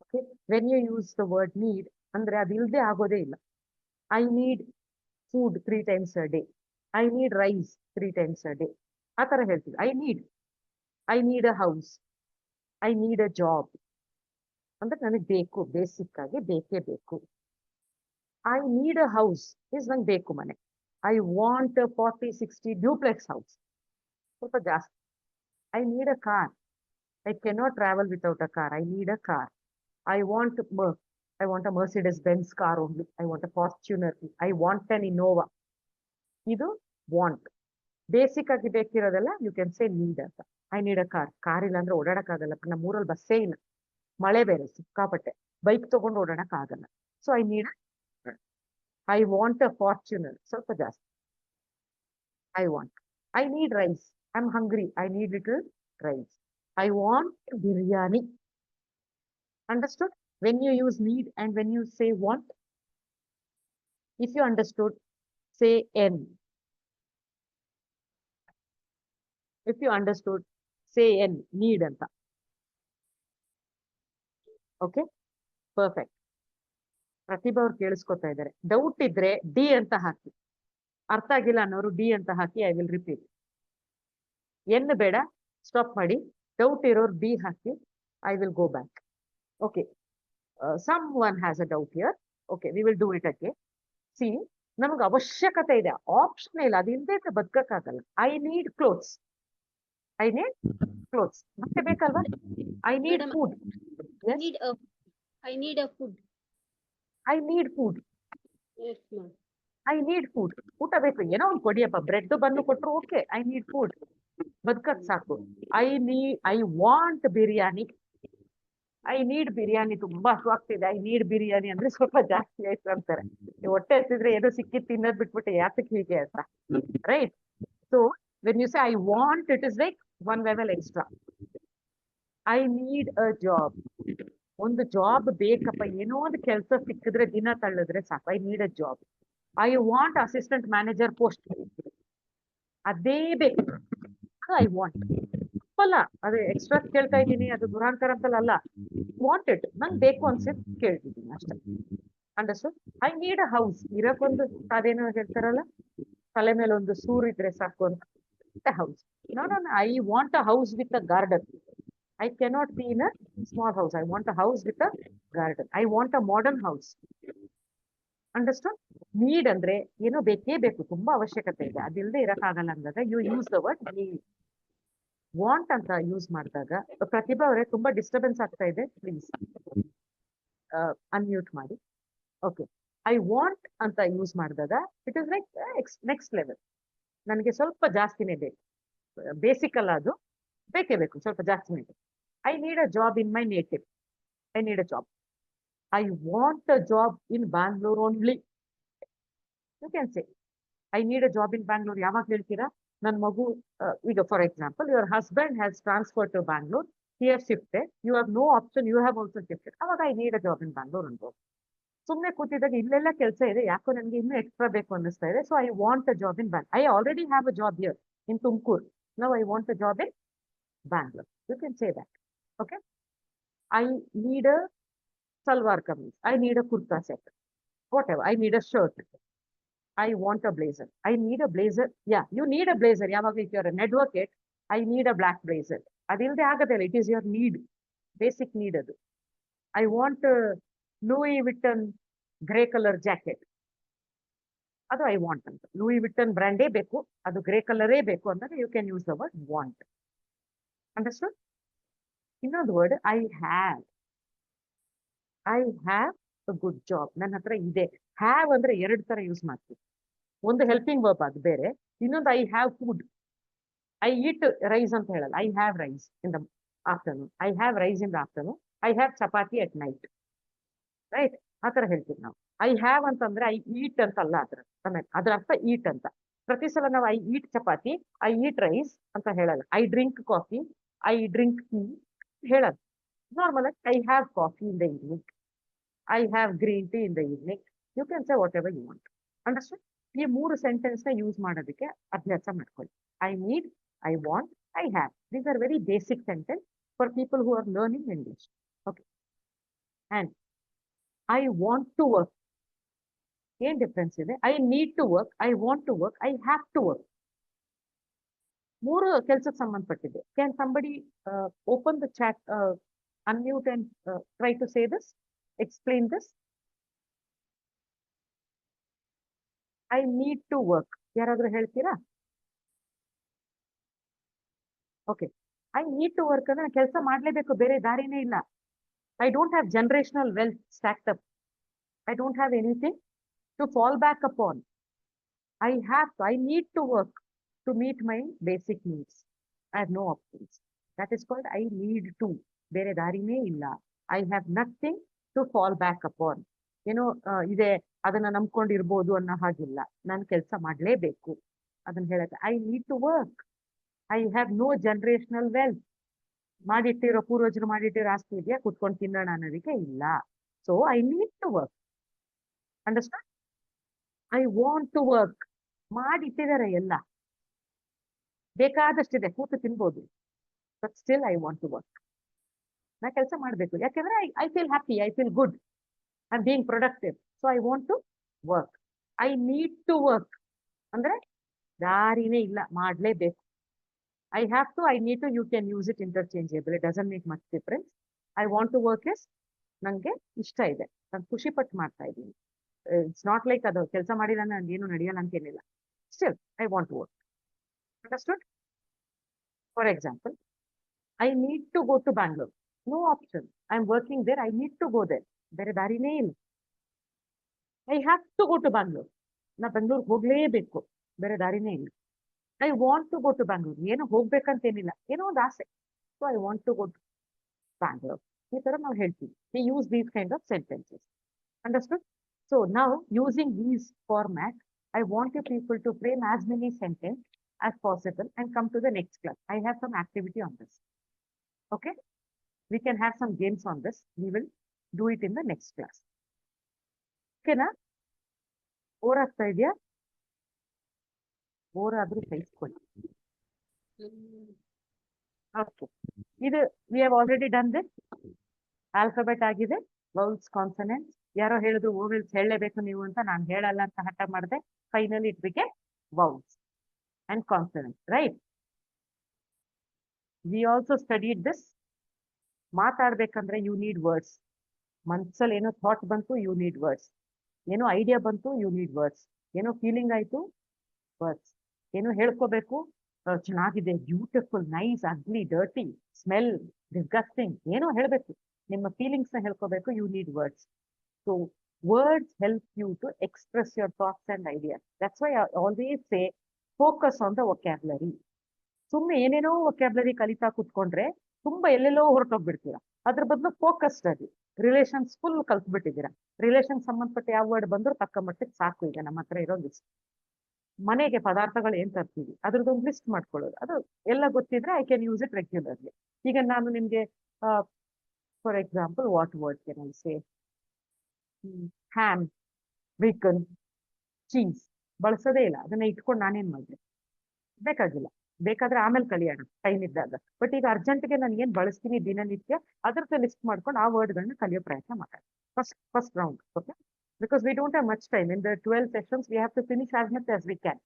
Okay, when you use the word need, andre adilde agode illa. I need food 3 times a day. I need rice 3 times a day. ಆ ತರ ಹೇಳ್ತೀವಿ. I need a house, I need a job ಅಂದ್ರೆ ನನಗೆ ಬೇಕು, basic ಆಗಿ ಬೇಕೇ ಬೇಕು. I need a house is ನಂಗೆ ಬೇಕು ಮನೆ. ಐ ವಾಂಟ್ 40-60 ಡ್ಯೂಪ್ಲೆಕ್ಸ್ ಹೌಸ್, ಸ್ವಲ್ಪ ಜಾಸ್ತಿ. I need a car, I cannot travel without a car, I need a car. I want a Mercedes Benz car only, I want a Fortuner, I want an Innova. ಇದು want. Basic ಆಗಿ ಬೇಕಿರೋದೆಲ್ಲ you can say need ಅಂತ. I need a car, car ಇಲ್ಲ ಅಂದ್ರೆ ಓಡಾಡಕ್ ಆಗಲ್ಲ. ನಮ್ಮ ಊರಲ್ಲಿ ಬಸ್ಸೇ ಇಲ್ಲ, ಮಳೆ ಬೇರೆ ಸಿಕ್ಕಾಪಟ್ಟೆ, ಬೈಕ್ ತಗೊಂಡು ಓಡಾಡಕ್ ಆಗಲ್ಲ. So I need, I want a Fortuner, ಸ್ವಲ್ಪ ಜಾಸ್ತಿ. I need rice, I am hungry, I need little rice. I want biryani. Understood? When you use need and when you say want, if you understood, say N. If you understood, say N, need anta. Okay, perfect. ಪ್ರತಿಭಾ ಅವ್ರು ಕೇಳಿಸ್ಕೊತಾ ಇದ್ದಾರೆ. Doubt ಇದ್ರೆ D ಅಂತ ಹಾಕಿ, ಅರ್ಥ ಆಗಿಲ್ಲ ಅನ್ನೋರು D ಅಂತ ಹಾಕಿ. I will repeat. N ಬೇಡ, ಸ್ಟಾಪ್ ಮಾಡಿ. ಡೌಟ್ ಇರೋರು ಡಿ ಹಾಕಿ. I will go back. Okay, someone has a doubt here. Okay, we will do it again. See, ನಮಗೆ ಅವಶ್ಯಕತೆ ಇದೆ, ಆಪ್ಷನ್ ಇಲ್ಲ, ಅದು ಇಲ್ಲದೆ ಬದುಕಕ್ಕಾಗಲ್ಲ. I need clothes, I need clothes, ಮತ್ತೆ ಬೇಕಲ್ವಾ? I need food, I need a food. I need food, Yes, ma'am. I need food. ಊಟ ಬೇಕು, ಏನೋ ಒಂದು ಕೊಡಿಯಪ್ಪ, ಬ್ರೆಡ್ ಬಂದು ಕೊಟ್ರು ಓಕೆ. ಐ ನೀಡ್ ಫುಡ್, ಬದುಕಕ್ ಸಾಕು. I want biryani, I need biryani, ತುಂಬಾ ಹಸುವಾಗ್ತಿದೆ, ಐ ನೀಡ್ ಬಿರಿಯಾನಿ ಅಂದ್ರೆ ಸ್ವಲ್ಪ ಜಾಸ್ತಿ ಆಯ್ತು ಅಂತಾರೆ. ಹೊಟ್ಟೆ ಹತ್ತಿದ್ರೆ ಏನೋ ಸಿಕ್ಕಿದ್ ತಿನ್ನೋದ್ ಬಿಟ್ಬಿಟ್ಟೆ ಯಾತಕ್ಕೆ ಹೀಗೆ ಅಂತ, right? So when you say I want, it is like one level extra. I need a job, ಒಂದು ಜಾಬ್ ಬೇಕಪ್ಪ, ಏನೋ ಒಂದು ಕೆಲಸ ಸಿಕ್ಕಿದ್ರೆ ದಿನ ತಳ್ಳಿದ್ರೆ ಸಾಕು. I need a job. I want assistant manager post, ಅದೇ ಬೇಕು, ಐ ವಾಂಟ್. ತಪ್ಪಲ್ಲ, ಅದು ಎಕ್ಸ್ಟ್ರಾ ಕೇಳ್ತಾ ಇದ್ದೀನಿ, ಅದು ದುರಾಂಕಾರ ಅಂತಲ್ಲ ಅಲ್ಲ. ವಾಂಟೆಡ್, ನಂಗೆ ಬೇಕು ಅನ್ಸಿದ್ ಕೇಳ್ತಿದ್ದೀನಿ ಅಷ್ಟೇ. Understood? I need a house, ಇರಕ್ಕೊಂದು ಅದೇನೋ ಹೇಳ್ತಾರಲ್ಲ, ತಲೆ ಮೇಲೆ ಒಂದು ಸೂರ್ ಇದ್ರೆ ಸಾಕು ಅಂತ ಹೌಸ್. ನಾನು I want a house with a garden. I cannot be in a small house. I want a house with a garden. I want a modern house. Understood? Need ಅಂದ್ರೆ ಏನೋ ಬೇಕೇ ಬೇಕು, ತುಂಬಾ ಅವಶ್ಯಕತೆ ಇದೆ, ಅದಿಲ್ಲದೆ ಇರಕ್ಕಾಗಲ್ಲ ಅಂದಾಗ you use the word need. Want ಅಂತ ಯೂಸ್ ಮಾಡಿದಾಗ, ಪ್ರತಿಭಾ ಅವರೇ ತುಂಬಾ ಡಿಸ್ಟರ್ಬೆನ್ಸ್ ಆಗ್ತಾ ಇದೆ, ಪ್ಲೀಸ್ ಅನ್ಮ್ಯೂಟ್ ಮಾಡಿ. ಓಕೆ, ಐ ವಾಂಟ್ ಅಂತ ಯೂಸ್ ಮಾಡಿದಾಗ it is like next level. ನನಗೆ ಸ್ವಲ್ಪ ಜಾಸ್ತಿನೇ ಬೇಕು, ಬೇಸಿಕ್ ಅಲ್ಲ ಅದು, ಬೇಕೇ ಬೇಕು, ಸ್ವಲ್ಪ ಜಾಸ್ತಿನೇ ಬೇಕು. I need a job in my native. I need a job. I want a job in Bangalore only. You can say I need a job in Bangalore. ಯಾವಾಗ ಹೇಳ್ತೀರಾ? ನನ್ನ ಮಗು, ಈಗ for example your husband has transfer to Bangalore, he have shifted, you have no option, you have also shifted. ಅವಾಗ I need a job in Bangalore ಅನ್ಬೋದು. ಸುಮ್ಮನೆ ಕೂತಿದಾಗ ಇಲ್ಲೆಲ್ಲ ಕೆಲಸ ಇದೆ, ಯಾಕೋ ನನಗೆ ಇನ್ನೂ ಎಕ್ಸ್ಟ್ರಾ ಬೇಕು ಅನ್ನಿಸ್ತಾ ಇದೆ, so I want a job in bang. I already have a job here in Tumakuru, now I want a job in Bangalore. You can say that. Okay, I need a salwar kameez. I need a kurta set. Whatever. I need a shirt. I want a blazer. I need a blazer. Yeah, you need a blazer. Yavaga if you're an advocate, I need a black blazer. Adilde agadella. It is your need. Basic need adu. I want a Louis Vuitton grey color jacket. Adu I want anta. Louis Vuitton brand e beku. Adu grey color e beku andaga you can use the word want. Understood? ಇನ್ನೊಂದು word I have a good job. ನನ್ನ ಹತ್ರ ಇದೆ. Have ಅಂದ್ರೆ ಎರಡು ತರ use ಮಾಡ್ತೀವಿ. ಒಂದು helping verb ಅದು ಬೇರೆ, ಇನ್ನೊಂದು I have food. I eat rice ಅಂತ ಹೇಳಲ್ಲ, I have rice in the afternoon, I have rice in the afternoon, I have chapati at night. Right? ಆ ತರ ಹೇಳ್ತೀವಿ ನಾವು. ಐ ಹ್ಯಾವ್ ಅಂತಂದ್ರೆ ಐ ಈಟ್ ಅಂತ ಅಲ್ಲ, ಅದ್ರ ಅರ್ಥ ಈಟ್ ಅಂತ. ಪ್ರತಿ ಸಲ ನಾವು I eat chapati, I eat rice ಅಂತ ಹೇಳಲ್ಲ. I drink coffee, I drink tea ಹೇಳೋದು. ನಾರ್ಮಲ್ ಆಗಿ I have coffee in the evening, I have green tea in the evening. You can say whatever you want. Understand? ಈ ಮೂರು sentence ನ use ಮಾಡೋದಕ್ಕೆ ಅಭ್ಯಾಸ ಮಾಡ್ಕೊಳ್ಳಿ. I need, I want, I have. These are very basic sentence for people who are learning English. Okay, and I want to work. ಏನ್ difference ಇದೆ? I need to work, I want to work, I have to work. ಮೂರು ಕೆಲಸಕ್ಕೆ ಸಂಬಂಧಪಟ್ಟಿದೆ. Can somebody open the chat, unmute and try to say this, explain this. I need to work. ಯಾರಾದ್ರೂ ಹೇಳ್ತೀರಾ? Okay, I need to work ಅಂದ್ರೆ ಕೆಲಸ ಮಾಡ್ಲೇಬೇಕು, ಬೇರೆ ದಾರಿನೇ ಇಲ್ಲ. I don't have generational wealth stacked up. I don't have anything to fall back upon. I need to work to meet my basic needs. I have no options. That is called I need to. ಬೇರೆ ದಾರಿನೇ ಇಲ್ಲ. I have nothing to fall back upon. ಏನೋ ಇದೆ ಅದನ್ನ ನಂಬ್ಕೊಂಡಿರ್ಬೋದು ಅನ್ನೋ ಹಾಗಿಲ್ಲ. ನಾನು ಕೆಲಸ ಮಾಡ್ಲೇಬೇಕು ಅದನ್ನ ಹೇಳಕ್ಕೆ. I need to work. I have no generational wealth. ಮಾಡಿಟ್ಟಿರೋ ಪೂರ್ವಜರು ಮಾಡಿಟ್ಟಿರೋ ಆಸ್ತಿ ಇದೆಯಾ ಕುತ್ಕೊಂಡು ತಿನ್ನೋಣ ಅನ್ನೋದಕ್ಕೆ ಇಲ್ಲ. So I need to work. Understand? I want to work. ಮಾಡಿಟ್ಟಿದ್ದಾರೆ ಎಲ್ಲ, ಬೇಕಾದಷ್ಟಿದೆ, ಕೂತು ತಿನ್ಬೋದು. But still I want to work. ನಾ ಕೆಲಸ ಮಾಡಬೇಕು, ಯಾಕೆಂದ್ರೆ I feel happy, I feel good, I am being productive, so I want to work. I need to work ಅಂದ್ರೆ ದಾರಿನೇ ಇಲ್ಲ, ಮಾಡ್ಲೇಬೇಕು. I have to, I need to, you can use it interchangeable. It doesn't make much difference. I want to work is ನಂಗೆ ಇಷ್ಟ ಇದೆ, ನಾನು ಖುಷಿ ಪಟ್ಟು ಮಾಡ್ತಾ ಇದ್ದೀನಿ. ಇಟ್ಸ್ ನಾಟ್ ಲೈಕ್ ಅದು ಕೆಲಸ ಮಾಡಿಲ್ಲ ನನ್ಗೆ ಏನು ನಡೆಯಲ್ಲ ಅಂತೇನಿಲ್ಲ. Still I want to work. Understood? For example, I need to go to Bangalore. No option. I am working there. I need to go there. ಬೇರೆ ದಾರಿನೇ ಇಲ್ಲ. I have to go to Bangalore. ನಾ ಬೆಂಗಳೂರಿಗೆ ಹೋಗ್ಲೇಬೇಕು, ಬೇರೆ ದಾರಿನೇ ಇಲ್ಲ. I want to go to Bangalore. ಏನೋ ಹೋಗ್ಬೇಕಂತೇನಿಲ್ಲ, ಏನೋ ಒಂದು ಆಸೆ. So I want to go to Bangalore. ಈ ತರ ನಾವು ಹೇಳ್ತೀವಿ. We use these kind of sentences. Understood? So now using these format, I want you people to frame as many sentences as possible and come to the next class. I have some activity on this. Okay? We can have some games on this. We will do it in the next class. Okay na? Bore ಆಗ್ತಾ ಇದೆಯಾ? Bore ಆದ್ರೂ ಸಹಿಸ್ಕೊಳ್ಳಿ. Okay. ಇದು we have already done this. Alphabet ಆಗಿದೆ, vowels, consonants. ಯಾರೋ ಹೇಳಿದ್ರು vowels ಹೇಳಲೇಬೇಕು ನೀವು ಅಂತ, ನಾನು ಹೇಳಲ್ಲ ಅಂತ ಹಠ ಮಾಡಿದೆ. Finally it became vowels and consonants, right? We also studied this. ಮಾತಾಡ್ಬೇಕಂದ್ರೆ you need words. ಮನ್ಸಲ್ಲಿ ಏನೋ ಥಾಟ್ ಬಂತು, you need words. ಏನೋ ಐಡಿಯಾ ಬಂತು, you need words. ಏನೋ ಫೀಲಿಂಗ್ ಆಯ್ತು, words. ಏನೋ ಹೇಳ್ಕೋಬೇಕು, ಚೆನ್ನಾಗಿದೆ, beautiful, nice, ugly, dirty, smell, disgusting, ಏನೋ ಹೇಳ್ಬೇಕು, ನಿಮ್ಮ ಫೀಲಿಂಗ್ಸ್ ನ ಹೇಳ್ಕೋಬೇಕು, you need words. So words help you to express your thoughts and ideas. That's why I always say focus on the vocabulary. ಸುಮ್ಮನೆ ಏನೇನೋ ವೊಕ್ಯಾಬ್ಲರಿ ಕಲಿತಾ ಕೂತ್ಕೊಂಡ್ರೆ ತುಂಬಾ ಎಲ್ಲೆಲ್ಲೋ ಹೊರಟೋಗ್ಬಿಡ್ತೀರಾ. ಅದ್ರ ಬದಲು ಫೋಕಸ್ಡ್ ಆಗಿ ರಿಲೇಷನ್ಸ್ ಫುಲ್ ಕಲ್ತ್ಬಿಟ್ಟಿದ್ದೀರಾ. ರಿಲೇಷನ್ ಸಂಬಂಧಪಟ್ಟ ಯಾವ ವರ್ಡ್ ಬಂದ್ರು ತಕ್ಕ ಮಟ್ಟಿಗೆ ಸಾಕು. ಈಗ ನಮ್ಮ ಹತ್ರ ಇರೋ ಲಿಸ್ಟ್, ಮನೆಗೆ ಪದಾರ್ಥಗಳು ಏನ್ ತರ್ತೀವಿ ಅದ್ರದ್ದೊಂದು ಲಿಸ್ಟ್ ಮಾಡ್ಕೊಳ್ಳೋದು, ಅದು ಎಲ್ಲ ಗೊತ್ತಿದ್ರೆ I can use it regularly. ಈಗ ನಾನು ನಿಮ್ಗೆ for example what word can I say, ham, bacon, cheese ಬಳಸೋದೇ ಇಲ್ಲ. ಅದನ್ನ ಇಟ್ಕೊಂಡು ನಾನೇನ್ ಮಾಡಿದೆ, ಬೇಕಾಗಿಲ್ಲ, ಬೇಕಾದ್ರೆ ಆಮೇಲೆ ಕಲಿಯೋಣ ಟೈಮ್ ಇದ್ದಾಗ. ಬಟ್ ಈಗ ಅರ್ಜೆಂಟ್ಗೆ ನಾನು ಏನ್ ಬಳಸ್ತೀನಿ ದಿನನಿತ್ಯ ಅದ್ರದ್ದು ಲಿಸ್ಟ್ ಮಾಡ್ಕೊಂಡು ಆ ವರ್ಡ್ಗಳನ್ನ ಕಲಿಯೋ ಪ್ರಯತ್ನ ಮಾಡೋಣ. First round, okay? Because we don't have much time. In the 12 sessions, we have to finish as much as we can.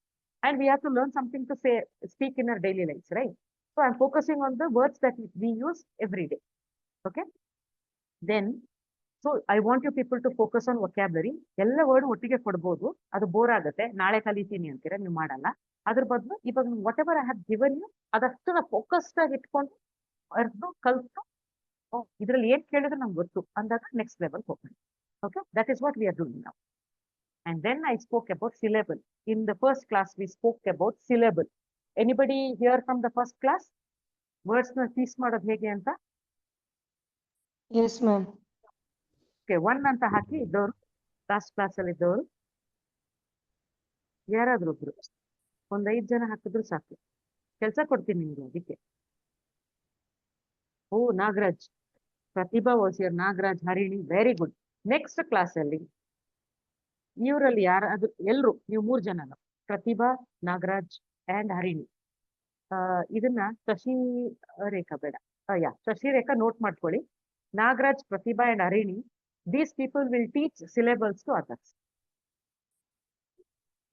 And we have to learn something to say, speak in our daily lives, right? So I'm focusing on the words that we use every day. Okay? Then, so I want you people to focus on vocabulary. ಎಲ್ಲ word ಒಟ್ಟಿಗೆ ಕೊಡ್ಬೋದು, ಅದು bore ಆಗುತ್ತೆ. ನಾಳೆ ಕಲಿತೀನಿ ಅಂತೀರ, ನೀವು ಮಾಡಲ್ಲ. ಅದ್ರ ಬದಲು ಇವಾಗ whatever I have given you ಅದಷ್ಟು ನಾವು ಫೋಕಸ್ಡ್ ಆಗಿ ಇಟ್ಕೊಂಡು ಅರ್ದು ಕಲ್ತು, ಇದ್ರಲ್ಲಿ ಏನ್ ಕೇಳಿದ್ರೆ ನಮ್ಗೆ ಗೊತ್ತು ಅಂದಾಗ ನೆಕ್ಸ್ಟ್ ಲೆವೆಲ್ ಹೋಗೋಣ. Okay, that is what we are doing now. And then I spoke about syllable. In the first class, we spoke about syllable. Anybody here from the first class? Words na piece ಮಾಡೋದು ಹೇಗೆ ಅಂತ? Yes, ma'am. Okay, 1 ಅಂತ ಹಾಕಿ ಇದ್ದವರು, last class ಅಲ್ಲಿ ಇದ್ದವರು ಯಾರಾದ್ರೂ ಒಬ್ರು, 5 ಜನ ಹಾಕಿದ್ರು ಸಾಕು. ಕೆಲಸ ಕೊಡ್ತೀನಿ ನಿಮ್ಗೆ ಅದಕ್ಕೆ. Oh, Nagaraj, Pratibha was here, Nagaraj, Harini, very good. Next class ಅಲ್ಲಿ ಇವರಲ್ಲಿ ಯಾರಾದ್ರೂ, ಎಲ್ರು ನೀವು 3 ಜನ, ಪ್ರತಿಭಾ, ನಾಗರಾಜ್ ಅಂಡ್ ಹರಿಣಿ, ಇದನ್ನ ಶಶಿ ರೇಖಾ ಬೇಡ, ಶಶಿ ರೇಖಾ ನೋಟ್ ಮಾಡ್ಕೊಳ್ಳಿ. Nagaraj, Pratibha and Harini, these people will teach syllables to others.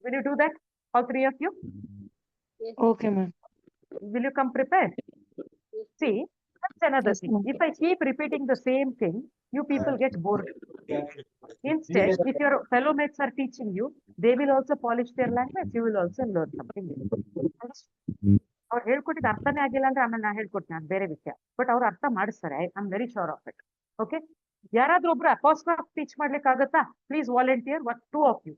Will you do that, all 3 of you? Okay, ma'am. Will you come prepared? See, that's another Yes, thing. ma'am. If I keep repeating the same thing, you people get bored. Instead, if your fellow mates are teaching you, they will also polish their language. You will also learn something new. ಅವ್ರು ಹೇಳ್ಕೊಟ್ಟಿದ್ದು ಅರ್ಥನೇ ಆಗಿಲ್ಲ ಅಂದ್ರೆ ಆಮೇಲೆ ನಾ ಹೇಳ್ಕೊಡ್ತೀನಿ, ಅದು ಬೇರೆ ವಿಷಯ. ಬಟ್ ಅವ್ರು ಅರ್ಥ ಮಾಡಿಸ್ತಾರೆ. I am very sure of it. Okay, ಯಾರಾದ್ರೂ ಒಬ್ರು ಅಪಾಸ್ಟ್ರಾಫ್ ಟೀಚ್ ಮಾಡ್ಲಿಕ್ಕೆ ಆಗುತ್ತಾ? Please volunteer. 2 of you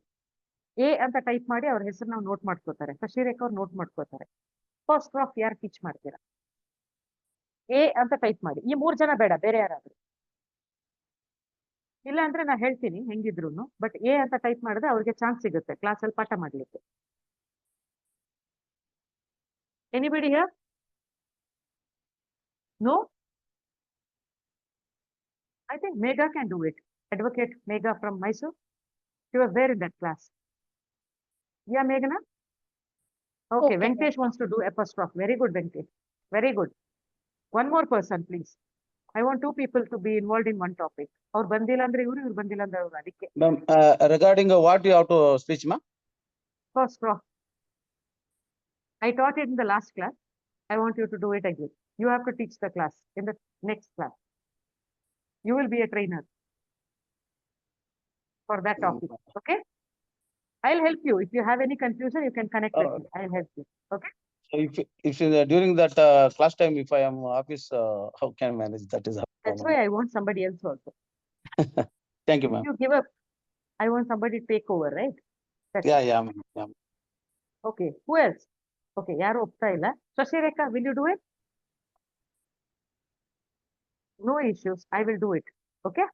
A ಅಂತ ಟೈಪ್ ಮಾಡಿ ಅವ್ರ ಹೆಸರು ನಾವು ನೋಟ್ ಮಾಡ್ಕೋತಾರೆ. ಶಶಿರೇಖಾ ಅವ್ರು ನೋಟ್ ಮಾಡ್ಕೋತಾರೆ. ಅಪಾಸ್ಟ್ರಾಫ್ ಯಾರು ಟೀಚ್ ಮಾಡ್ತೀರಾ? ಎ ಅಂತ ಟೈಪ್ ಮಾಡಿ. ಈ 3 ಜನ ಬೇಡ, ಬೇರೆ ಯಾರಾದ್ರೂ. ಇಲ್ಲ ಅಂದ್ರೆ ನಾ ಹೇಳ್ತೀನಿ ಹೆಂಗಿದ್ರು, ಬಟ್ ಎ ಅಂತ ಟೈಪ್ ಮಾಡಿದ್ರೆ ಅವ್ರಿಗೆ ಚಾನ್ಸ್ ಸಿಗುತ್ತೆ ಕ್ಲಾಸ್ ಅಲ್ಲಿ ಪಾಠ ಮಾಡ್ಲಿಕ್ಕೆ. Anybody here? No? I think Megha can do it. Advocate Megha from Mysore. She was there in that class. Yeah, Meghna? Okay, Venkatesh wants to do apostrophe. Very good, Venkatesh. Very good. One more person, please. I want 2 people to be involved in one topic. Or ಬಂದಿಲ್ಲ ಅಂದ್ರೆ ಇವ್ರು, ಇವ್ರು ಬಂದಿಲ್ಲ ಅಂದ್ರೆ ಅವ್ರು. ಅದಕ್ಕೆ Ma'am, regarding what you have to speech, ma'am? apostrophe. I taught it in the last class. I want you to do it again. You have to teach the class in the next class. You will be a trainer for that topic. Okay? I'll help you. If you have any confusion, you can connect with me. I'll help you. Okay? So if during that class time, if I am office, how can I manage? That is a That's problem. why I want somebody else also. Thank you, If ma'am. you give up, I want somebody to take over, right? That's Yeah, it. yeah, ma'am. Yeah. Okay. Who else? Okay. ಯಾರು ಒಪ್ತಾ ಇಲ್ಲ. Shashirekha, will you do it? No issues. I will do it. Okay?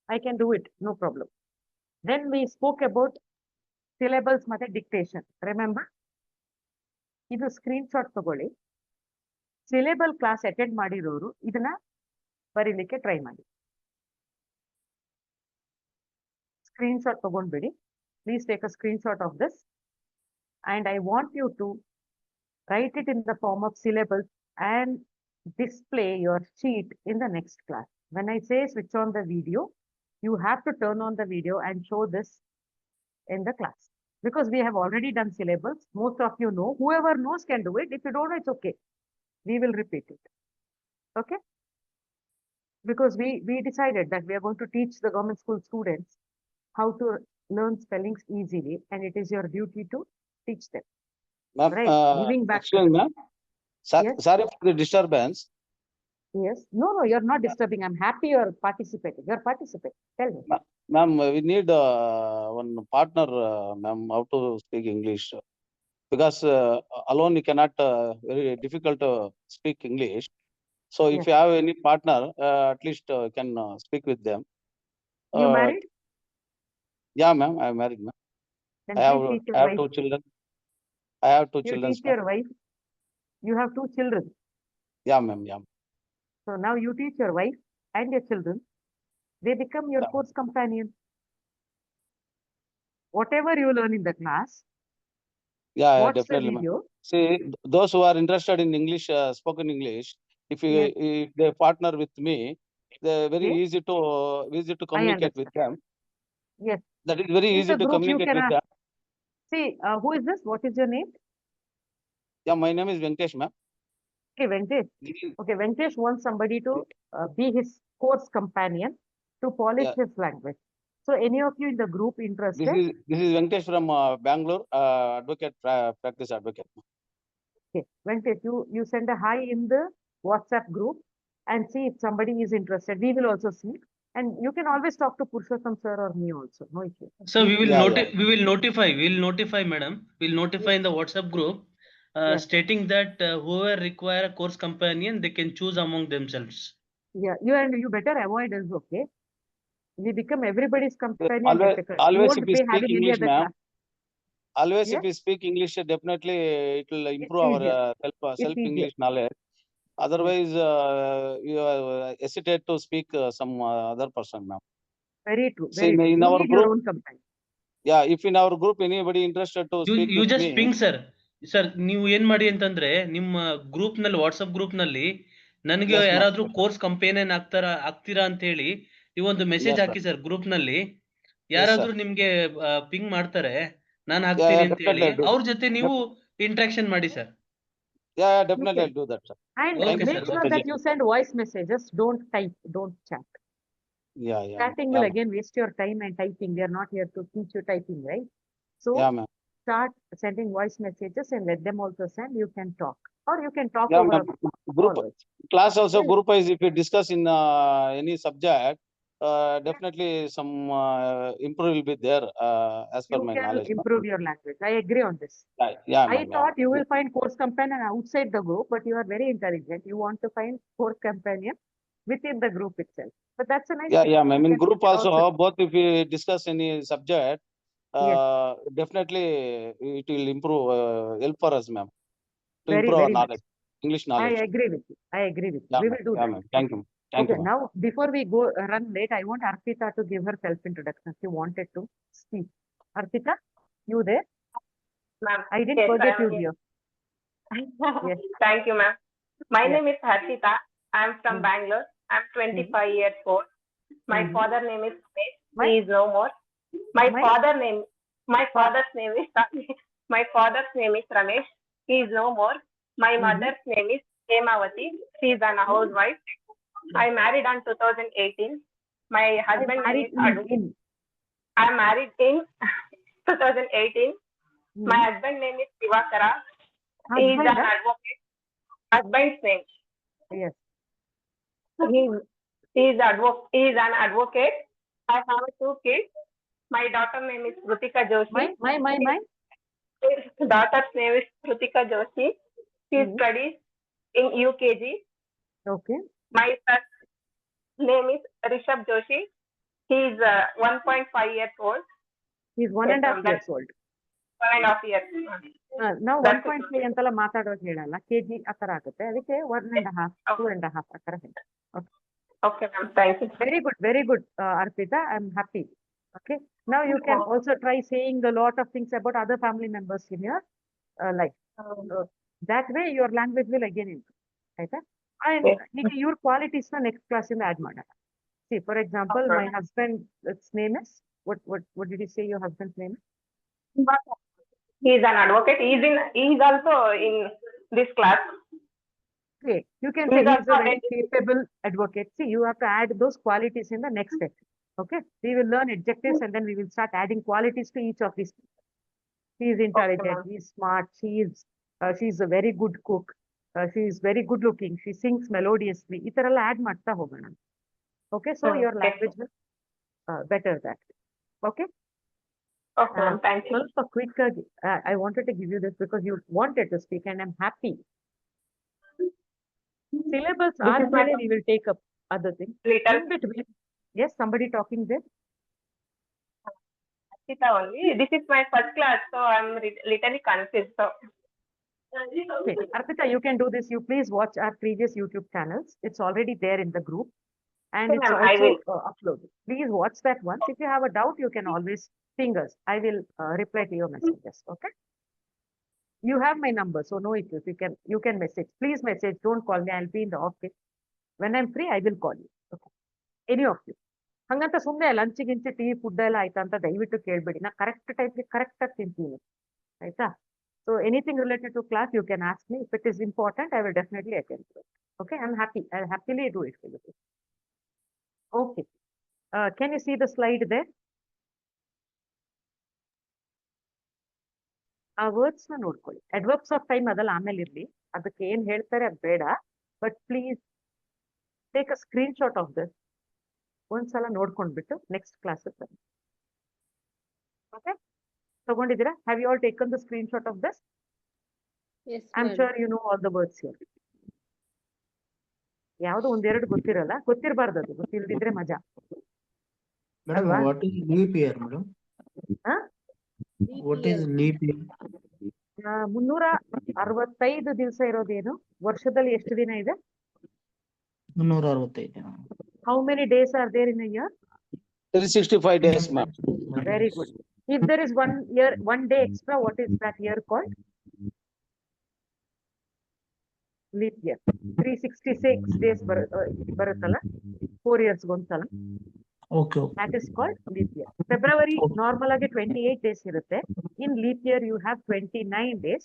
I can do it. No problem. Then we spoke about syllables ಮತ್ತೆ dictation. Remember? ಇದು screenshot ತಗೊಳ್ಳಿ. Syllable class attend ಮಾಡಿರೋರು ಇದನ್ನ ಬರೀಲಿಕ್ಕೆ try ಮಾಡಿ. Screenshot ತಗೊಂಡ್ಬಿಡಿ. Please take a screenshot of this. And I want you to write it in the form of syllables and display your sheet in the next class. When I say switch on the video, you have to turn on the video and show this in the class. Because we have already done syllables, most of you know. Whoever knows can do it. If you don't know, it's okay. We will repeat it. Okay? Because we decided that we are going to teach the government school students how to learn spellings easily, and it is your duty to teach them. Ma'am, Right? Giving back to actually, them. ma'am, Yes. sorry for the disturbance. Yes. No, you're not disturbing. I'm happy you're participating. You're participating. Tell me. Ma'am, we need one partner, ma'am, how to speak English. Because alone you cannot, very difficult to speak English. So if Yes. you have any partner, at least can speak with them. You married? Yeah, ma'am, I am married, ma'am. Then I please teach your have wife. 2 children. I have 2 You children, teach ma'am. your wife. You have 2 children. Yeah, ma'am, yeah. So now you teach your wife and your children. They become your Yeah. course companion. Whatever you learn in the class, Yeah, watch the definitely, ma'am. video. See, those who are interested in English, spoken English, if Yes. they partner with me, they're very Okay. easy to I communicate with understand. them. Yes. That is very In easy the to group, you communicate can with them. see who is this? What is your name? Yeah, my name is Venkatesh, ma'am. Okay, Venkatesh. Okay, Venkatesh wants somebody to be his course companion to polish Yeah. his language. So any of you in the group This interested? is Venkatesh from Bangalore, practice advocate. Okay, Venkatesh, you send a hi in the WhatsApp group and see if somebody is interested. We will also see. And you can always talk to Purushottam sir or me also. No issue. So we will Yeah, yeah. we will notify, madam. We'll notify in the WhatsApp group, Yes. stating that whoever require a course companion, they can choose among themselves. Yeah, you better avoid us, okay? We become everybody's companion Always, difficult. You always won't if we be speak having any English, other ma'am. class. Always Yes, if we speak English, definitely it will it's improve our easier. It's self easier. English knowledge. Otherwise, you hesitate to speak some other person, ma'am. Very true. See, Very true. in You our need your group, own companion. yeah, if in our group anybody interested to speak You with just me, ping sir ನೀವು ಏನ್ ಮಾಡಿ ಅಂತಂದ್ರೆ ನಿಮ್ಮ group ನಲ್ಲಿ WhatsApp group ನಲ್ಲಿ ನನಗೆ yes, ma'am. ಯಾರಾದ್ರೂ course ಕಂಪೇನಿಯನ್ ಆಗ್ತೀರಾ ಅಂತ ಹೇಳಿ ನೀವೊಂದು ಮೆಸೇಜ್ Yes, sir. ಹಾಕಿ ಸರ್ ಗ್ರೂಪ್ ನಲ್ಲಿ Yes, sir. ಯಾರಾದ್ರೂ ನಿಮ್ಗೆ ಪಿಂಗ್ ಮಾಡ್ತಾರೆ ನಾನು Yeah, ಹಾಕ್ತೀನಿ yeah, ಅಂತ ಹೇಳಿ definitely I'll do. ಅವ್ರ ಜೊತೆ ನೀವು ಇಂಟ್ರಾಕ್ಷನ್ ಮಾಡಿ sir. Yeah, yeah, definitely Okay. I'll do that, sir. And Okay, make sir. sure Okay. that you send voice messages. Don't type. Don't chat. Yeah, yeah, Chatting will again waste your time and typing. We are not here to teach you typing, right? So yeah, ma'am. start sending voice messages and let them also send. You can talk. Or you can talk Yeah, over ma'am. Group call also. class also Yes. group wise, if we discuss in any subject, definitely some improve will be there as per You my can knowledge, ma'am. improve your language. I agree on this. Yeah, I ma'am. Yeah, thought you ma'am. will find course companion outside the group, but you are very intelligent. You want to find course companion within the group itself. But that's a nice Yeah, thing. yeah, ma'am. You In can group also, also- both if we discuss any subject, Yes. definitely it will improve, help for us, ma'am, to Very, improve our very much. knowledge, English I knowledge. agree with you. I agree with you. Yeah, We ma'am. will do Yeah, that. ma'am. Thank you. Thank Okay, you, ma'am. now before we go run late, I want Arpita to give her self-introduction. She wanted to speak. Arpita, you there? Ma'am. I didn't Yes, forget I am you, here. dear. Yes. Thank you, ma'am. My Yes. name is Harshita. I'm from Bangalore. I'm 25 years old. My father name is Ramesh. My- He is no more. My My- father's name is my father's name is Ramesh. He is no more. My mother's name is Hemavati. She is an housewife. I married on 2018. My husband name married is Adu. I married in 2018. My husband name is Divakara. He is Husband, an huh? advocate. Husband's name. Yes. He is an advocate. I have 2 kids. My daughter name is Rutika Joshi. My. Daughter's name is Rutika Joshi. She studies in UKG. Okay. My son's name is Rishabh Joshi. He is 1.5 years old. He's 1.5 years old. 1.5 years. ನಾವು That's 1.5 ಅಂತೆಲ್ಲ ಮಾತಾಡೋದು ಹೇಳಲ್ಲ, KG ಆ ತರ ಆಗುತ್ತೆ, ಅದಕ್ಕೆ 1.5, 2.5 ಆ ತರ ಹೇಳಿ. Okay, ma'am. Thank you. Very good, Arpita. I'm happy. Okay. Now you can also try saying a lot of things about other family members in your life. That way your language will again improve. ಆಯ್ತಾ? And ಈಗ your qualities ನ next class ಇಂದ add ಮಾಡೋಣ. See, for example, Okay. my husband's name is, what did you say your husband's name is? He is an advocate. He is also in this class. Okay, you can He say is he is also a very attending. capable advocate. See, you have to add those qualities in the next section. Okay, we will learn adjectives and then we will start adding qualities to each of these people. She is intelligent, ma'am. he is smart, she is a very good cook, she is very good looking, she sings melodiously. ಈ ತರ ಎಲ್ಲ add ಮಾಡ್ತಾ ಹೋಗೋಣ. Okay, so your Okay. language will better that. Okay. Okay, ma'am. Thank you. ಸ್ವಲ್ಪ quick ಆಗಿ, I wanted to give you this because you wanted to speak and I'm happy. Syllabus This is my ಆದ್ಮೇಲೆ we will take up other things. little In between, yes, somebody talking there. Sita only. This is my first class, so I'm little confused. So. Okay, Arpita, you can do this. You please watch our previous YouTube channels. It's already there in the group and Okay, it's ma'am, I also will. uploaded. Please watch that once. If you have a doubt, you can always ping us. I will reply to your messages. Okay. You have my number, so no issues. You can message. Please message. Don't call me. I'll be in the office. When I'm free, I will call you. Okay. Any of you. ಹಂಗಂತ ಸುಮ್ಮನೆ lunch ಗಿಂಚ್ tea food ಎಲ್ಲ ಆಯ್ತಾ ಅಂತ ದಯವಿಟ್ಟು ಕೇಳ್ಬೇಡಿ. ನಾ correct ಟೈಮ್ಗೆ correct ಆಗಿ ತಿಂತೀನಿ ಆಯ್ತಾ. So anything related to class you can ask me. If it is important I will definitely attend to it. Okay, I am happy. I happily do it for you. Okay, can you see the slide there? ಆ words ನ ನೋಡ್ಕೊಳ್ಳಿ. Adverbs of time ಅದಲ್ಲ ಆಮೇಲೆ ಇರ್ಲಿ, ಅದಕ್ಕೆ ಏನ್ ಹೇಳ್ತಾರೆ ಅದು ಬೇಡ. But please take a screenshot of this. ಒಂದ್ಸಲ ನೋಡ್ಕೊಂಡ್ಬಿಟ್ಟು ನೆಕ್ಸ್ಟ್ ಕ್ಲಾಸ್ ಬನ್ನಿ. ಓಕೆ, ತಗೊಂಡಿದ್ದೀರಾ? Have you all taken the screenshot of this? Yes, I am madam. Sure you know all the words here. ಯಾವ್ದೋ ಒಂದೆರಡು ಗೊತ್ತಿರಲ್ಲ, ಗೊತ್ತಿರಬಾರ್ದು, ಅದು ಗೊತ್ತಿಲ್ದಿದ್ರೆ ಮಜಾ Madam, ಅಲ್ವಾ? what is leap year, madam? ಹಾ, What is leap year? 365 ದಿವಸ ಇರೋದೇನು? ವರ್ಷದಲ್ಲಿ ಎಷ್ಟು ದಿನ ಇದೆ? 365. How many days are there in a year? 365 days, ma'am. Very good. If there is 1 year, 1 day extra, what is that year called? Leap year. 366 days ಬರುತ್ತಲ್ಲ, 4 years ಗೊಂದ್ಸಲ. Okay, okay. That is called leap year. February normal ಆಗಿ 28 days ಇರುತ್ತೆ. In leap year you have 29 days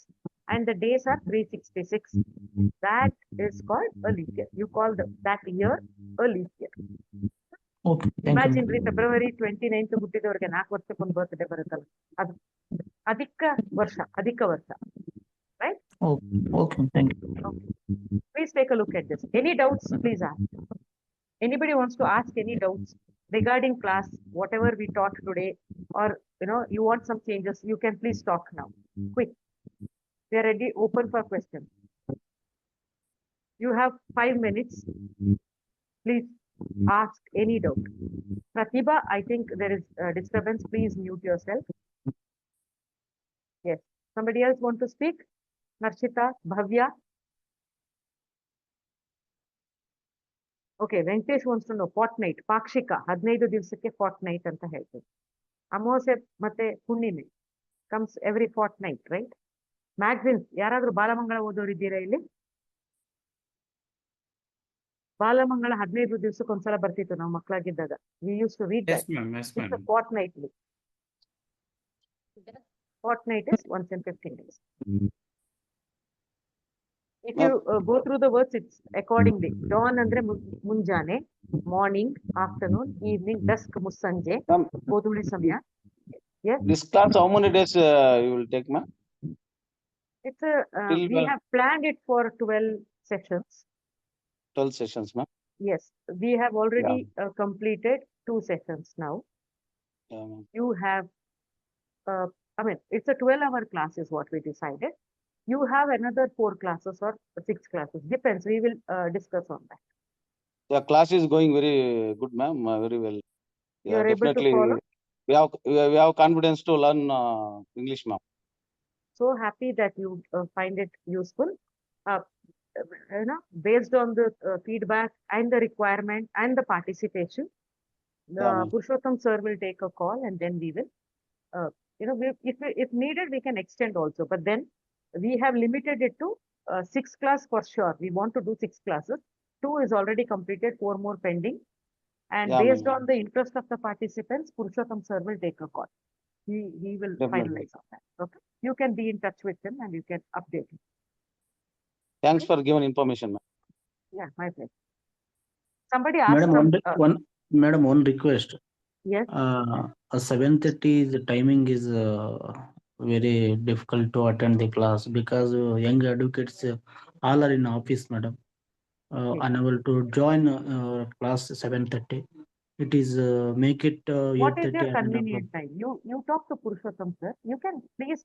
and the days are 366. That is called a leap year. You call that year a leap year. Okay, thank Imagine you. ರೀ, February 29th ಹುಟ್ಟಿದವ್ರಿಗೆ 4 ವರ್ಷಕ್ಕೊಂದು birthday ಬರುತ್ತಲ್ಲ, ಅದು ಅಧಿಕ ವರ್ಷ. Right? Okay, okay, thank you. Okay. Please take a look at this. Any doubts, please ask. Anybody wants to ask any doubts regarding class, whatever we taught today, or you want some changes, you can please talk now. Quick. We are ready, open for questions. You have 5 minutes. Please ask any doubt. Pratibha, I think there is disturbance. Please mute yourself. Yes. Somebody else want to speak? Narshita, Bhavya? Okay, Venkatesh wants to know fortnight. Pakshika, 15 ದಿವಸಕ್ಕೆ fortnight ಅಂತ ಹೇಳ್ತೀವಿ. ಅಮಾವಾಸ್ಯೆ ಮತ್ತೆ ಹುಣ್ಣಿಮೆ comes every fortnight, right? Magazines, ಯಾರಾದ್ರೂ ಬಾಲಮಂಗಳ ಓದೋರು ಇದ್ದೀರಾ ಇಲ್ಲಿ? ಬಾಲಮಂಗಳ 15 ದಿವಸಕ್ಕೆ ಒಂದ್ಸಲ ಬರ್ತಿತ್ತು ನಾವು ಮಕ್ಕಳಾಗಿದ್ದಾಗ. We used to read that. It's a fortnightly. Fortnight is once in 15 days. If you go through the words, it's accordingly. Dawn andre ಮುಂಜಾನೆ, morning, afternoon, evening, dusk ಮುಸ್ಸಂಜೆ, ಗೋಧೂಳಿ ಸಮಯ. Yes. This class, how many days you will take, ma'am? It's we have planned it for 12 sessions. 12 sessions, ma'am. Yes, we have already completed 2 sessions now. Yeah, ma'am. You have, I mean, it's a 12-hour class is what we decided. You have another 4 classes or 6 classes. Depends. We will discuss on that. The class is going very good, ma'am. Very well. You are able to Definitely. follow? We have confidence to learn English, ma'am. So happy that you find it useful. Based on the feedback and the requirement and the participation, Purushottam sir will take a call and then we will, if needed, we can extend also. But then we have limited it to sixth class for sure. We want to do 6 classes. 2 is already completed, 4 more pending. And Yeah, based ma'am. on the interest of the participants, Purushottam sir will take a call. He will Definitely. finalize on that. Okay. You can be in touch with him and you can update him. Thanks for giving information, ma'am. Yeah, my pleasure. Somebody asked Madam, some, madam, one request. yes. 7:30 the timing is very difficult to attend the class because young advocates all are in office, madam. Okay. Unable to join class 7:30. It is make it What is 8:30 your or 9 o'clock. convenient time? You talk to Purushottam sir. You can please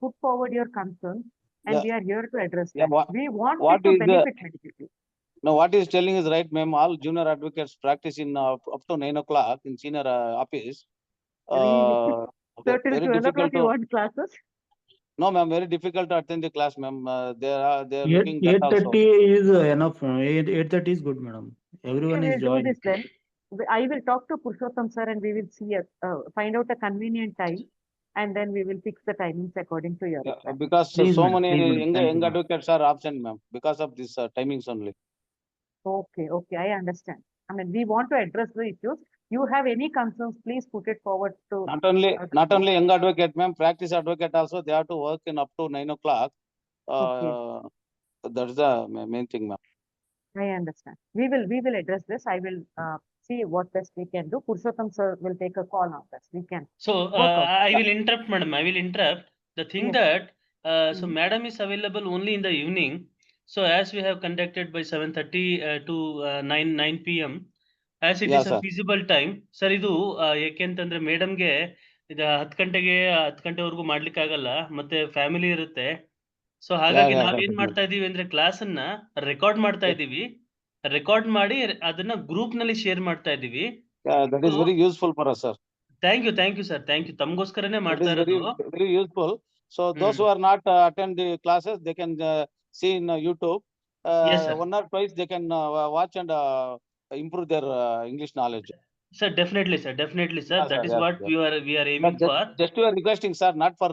put forward your concerns and Yeah. we are here to address Yeah, them. We want what it to is the- benefit educators. No, what is telling is right, ma'am. All junior advocates practice in up to 9 o'clock in senior office. So till Very 12 o'clock difficult you to. want classes? No, ma'am. Very difficult to attend the class, ma'am. They are looking that also. 8:30 is enough. 8:30 is good, madam. Everyone We is will do joining. this then. I will talk to Purushottam sir and we will see find out a convenient time and then we will fix the timings according to your requirement. Because Please, so madam. many Please, madam. Thank you, young ma'am. advocates are absent, ma'am, because of this timings only. Okay, I understand. I mean, we want to address the issues. You have any concerns, please put it forward to. Not only young advocate, ma'am, practice advocate also, they have to work in up to 9 o'clock. That's the main thing, ma'am. I understand. We will address this. I will see what best we can do. Purushottam sir will take a call on this. We can. So work out. I will interrupt, madam. I will interrupt. The thing Yes. that so madam is available only in the evening. So as we have conducted by 7:30 to 9 p.m. As it Yeah, is a sir. feasible time, sir ಇದು ಏಕೆಂತಂದ್ರೆ ಮೇಡಮ್ಗೆ ಇದು 10 ಗಂಟೆವರೆಗೂ ಮಾಡ್ಲಿಕ್ಕೆ ಆಗಲ್ಲ ಮತ್ತೆ family ಇರುತ್ತೆ. So ಹಾಗಾಗಿ yeah, ನಾವೇನ್ definitely. ಮಾಡ್ತಾ ಇದೀವಿ ಅಂದ್ರೆ ಕ್ಲಾಸ್ ಅನ್ನ ರೆಕಾರ್ಡ್ ಮಾಡ್ತಾ ಇದೀವಿ. ರೆಕಾರ್ಡ್ ಮಾಡಿ ಅದನ್ನ ಗ್ರೂಪ್ ನಲ್ಲಿ ಶೇರ್ ಮಾಡ್ತಾ ಇದೀವಿ. That is very useful for us, sir. Thank you sir, thank you. ತಮಗೋಸ್ಕರನೇ That ಮಾಡ್ತಾ is very, ಇರೋದು. very useful. So those who are not attend the classes, they can see in YouTube. Yes, sir. One or twice they can watch and improve their English knowledge. Sir, definitely, sir. Yeah, That sir, is yes, what yes. we are aiming for. Just we are requesting, sir, not for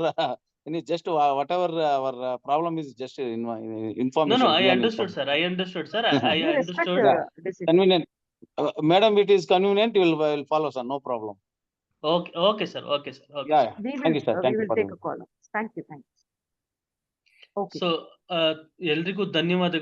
any, just whatever our problem is, just information. No, I given understood, information. sir. I understood, sir. I We respect understood. decision. Convenient. Madam, it is convenient, will follow, sir. No problem. Okay, sir. Okay. Yeah. Thank you, sir. We Thank you will for take a call. Thank you. Okay. So, ಎಲ್ರಿಗೂ ಧನ್ಯವಾದಗಳು.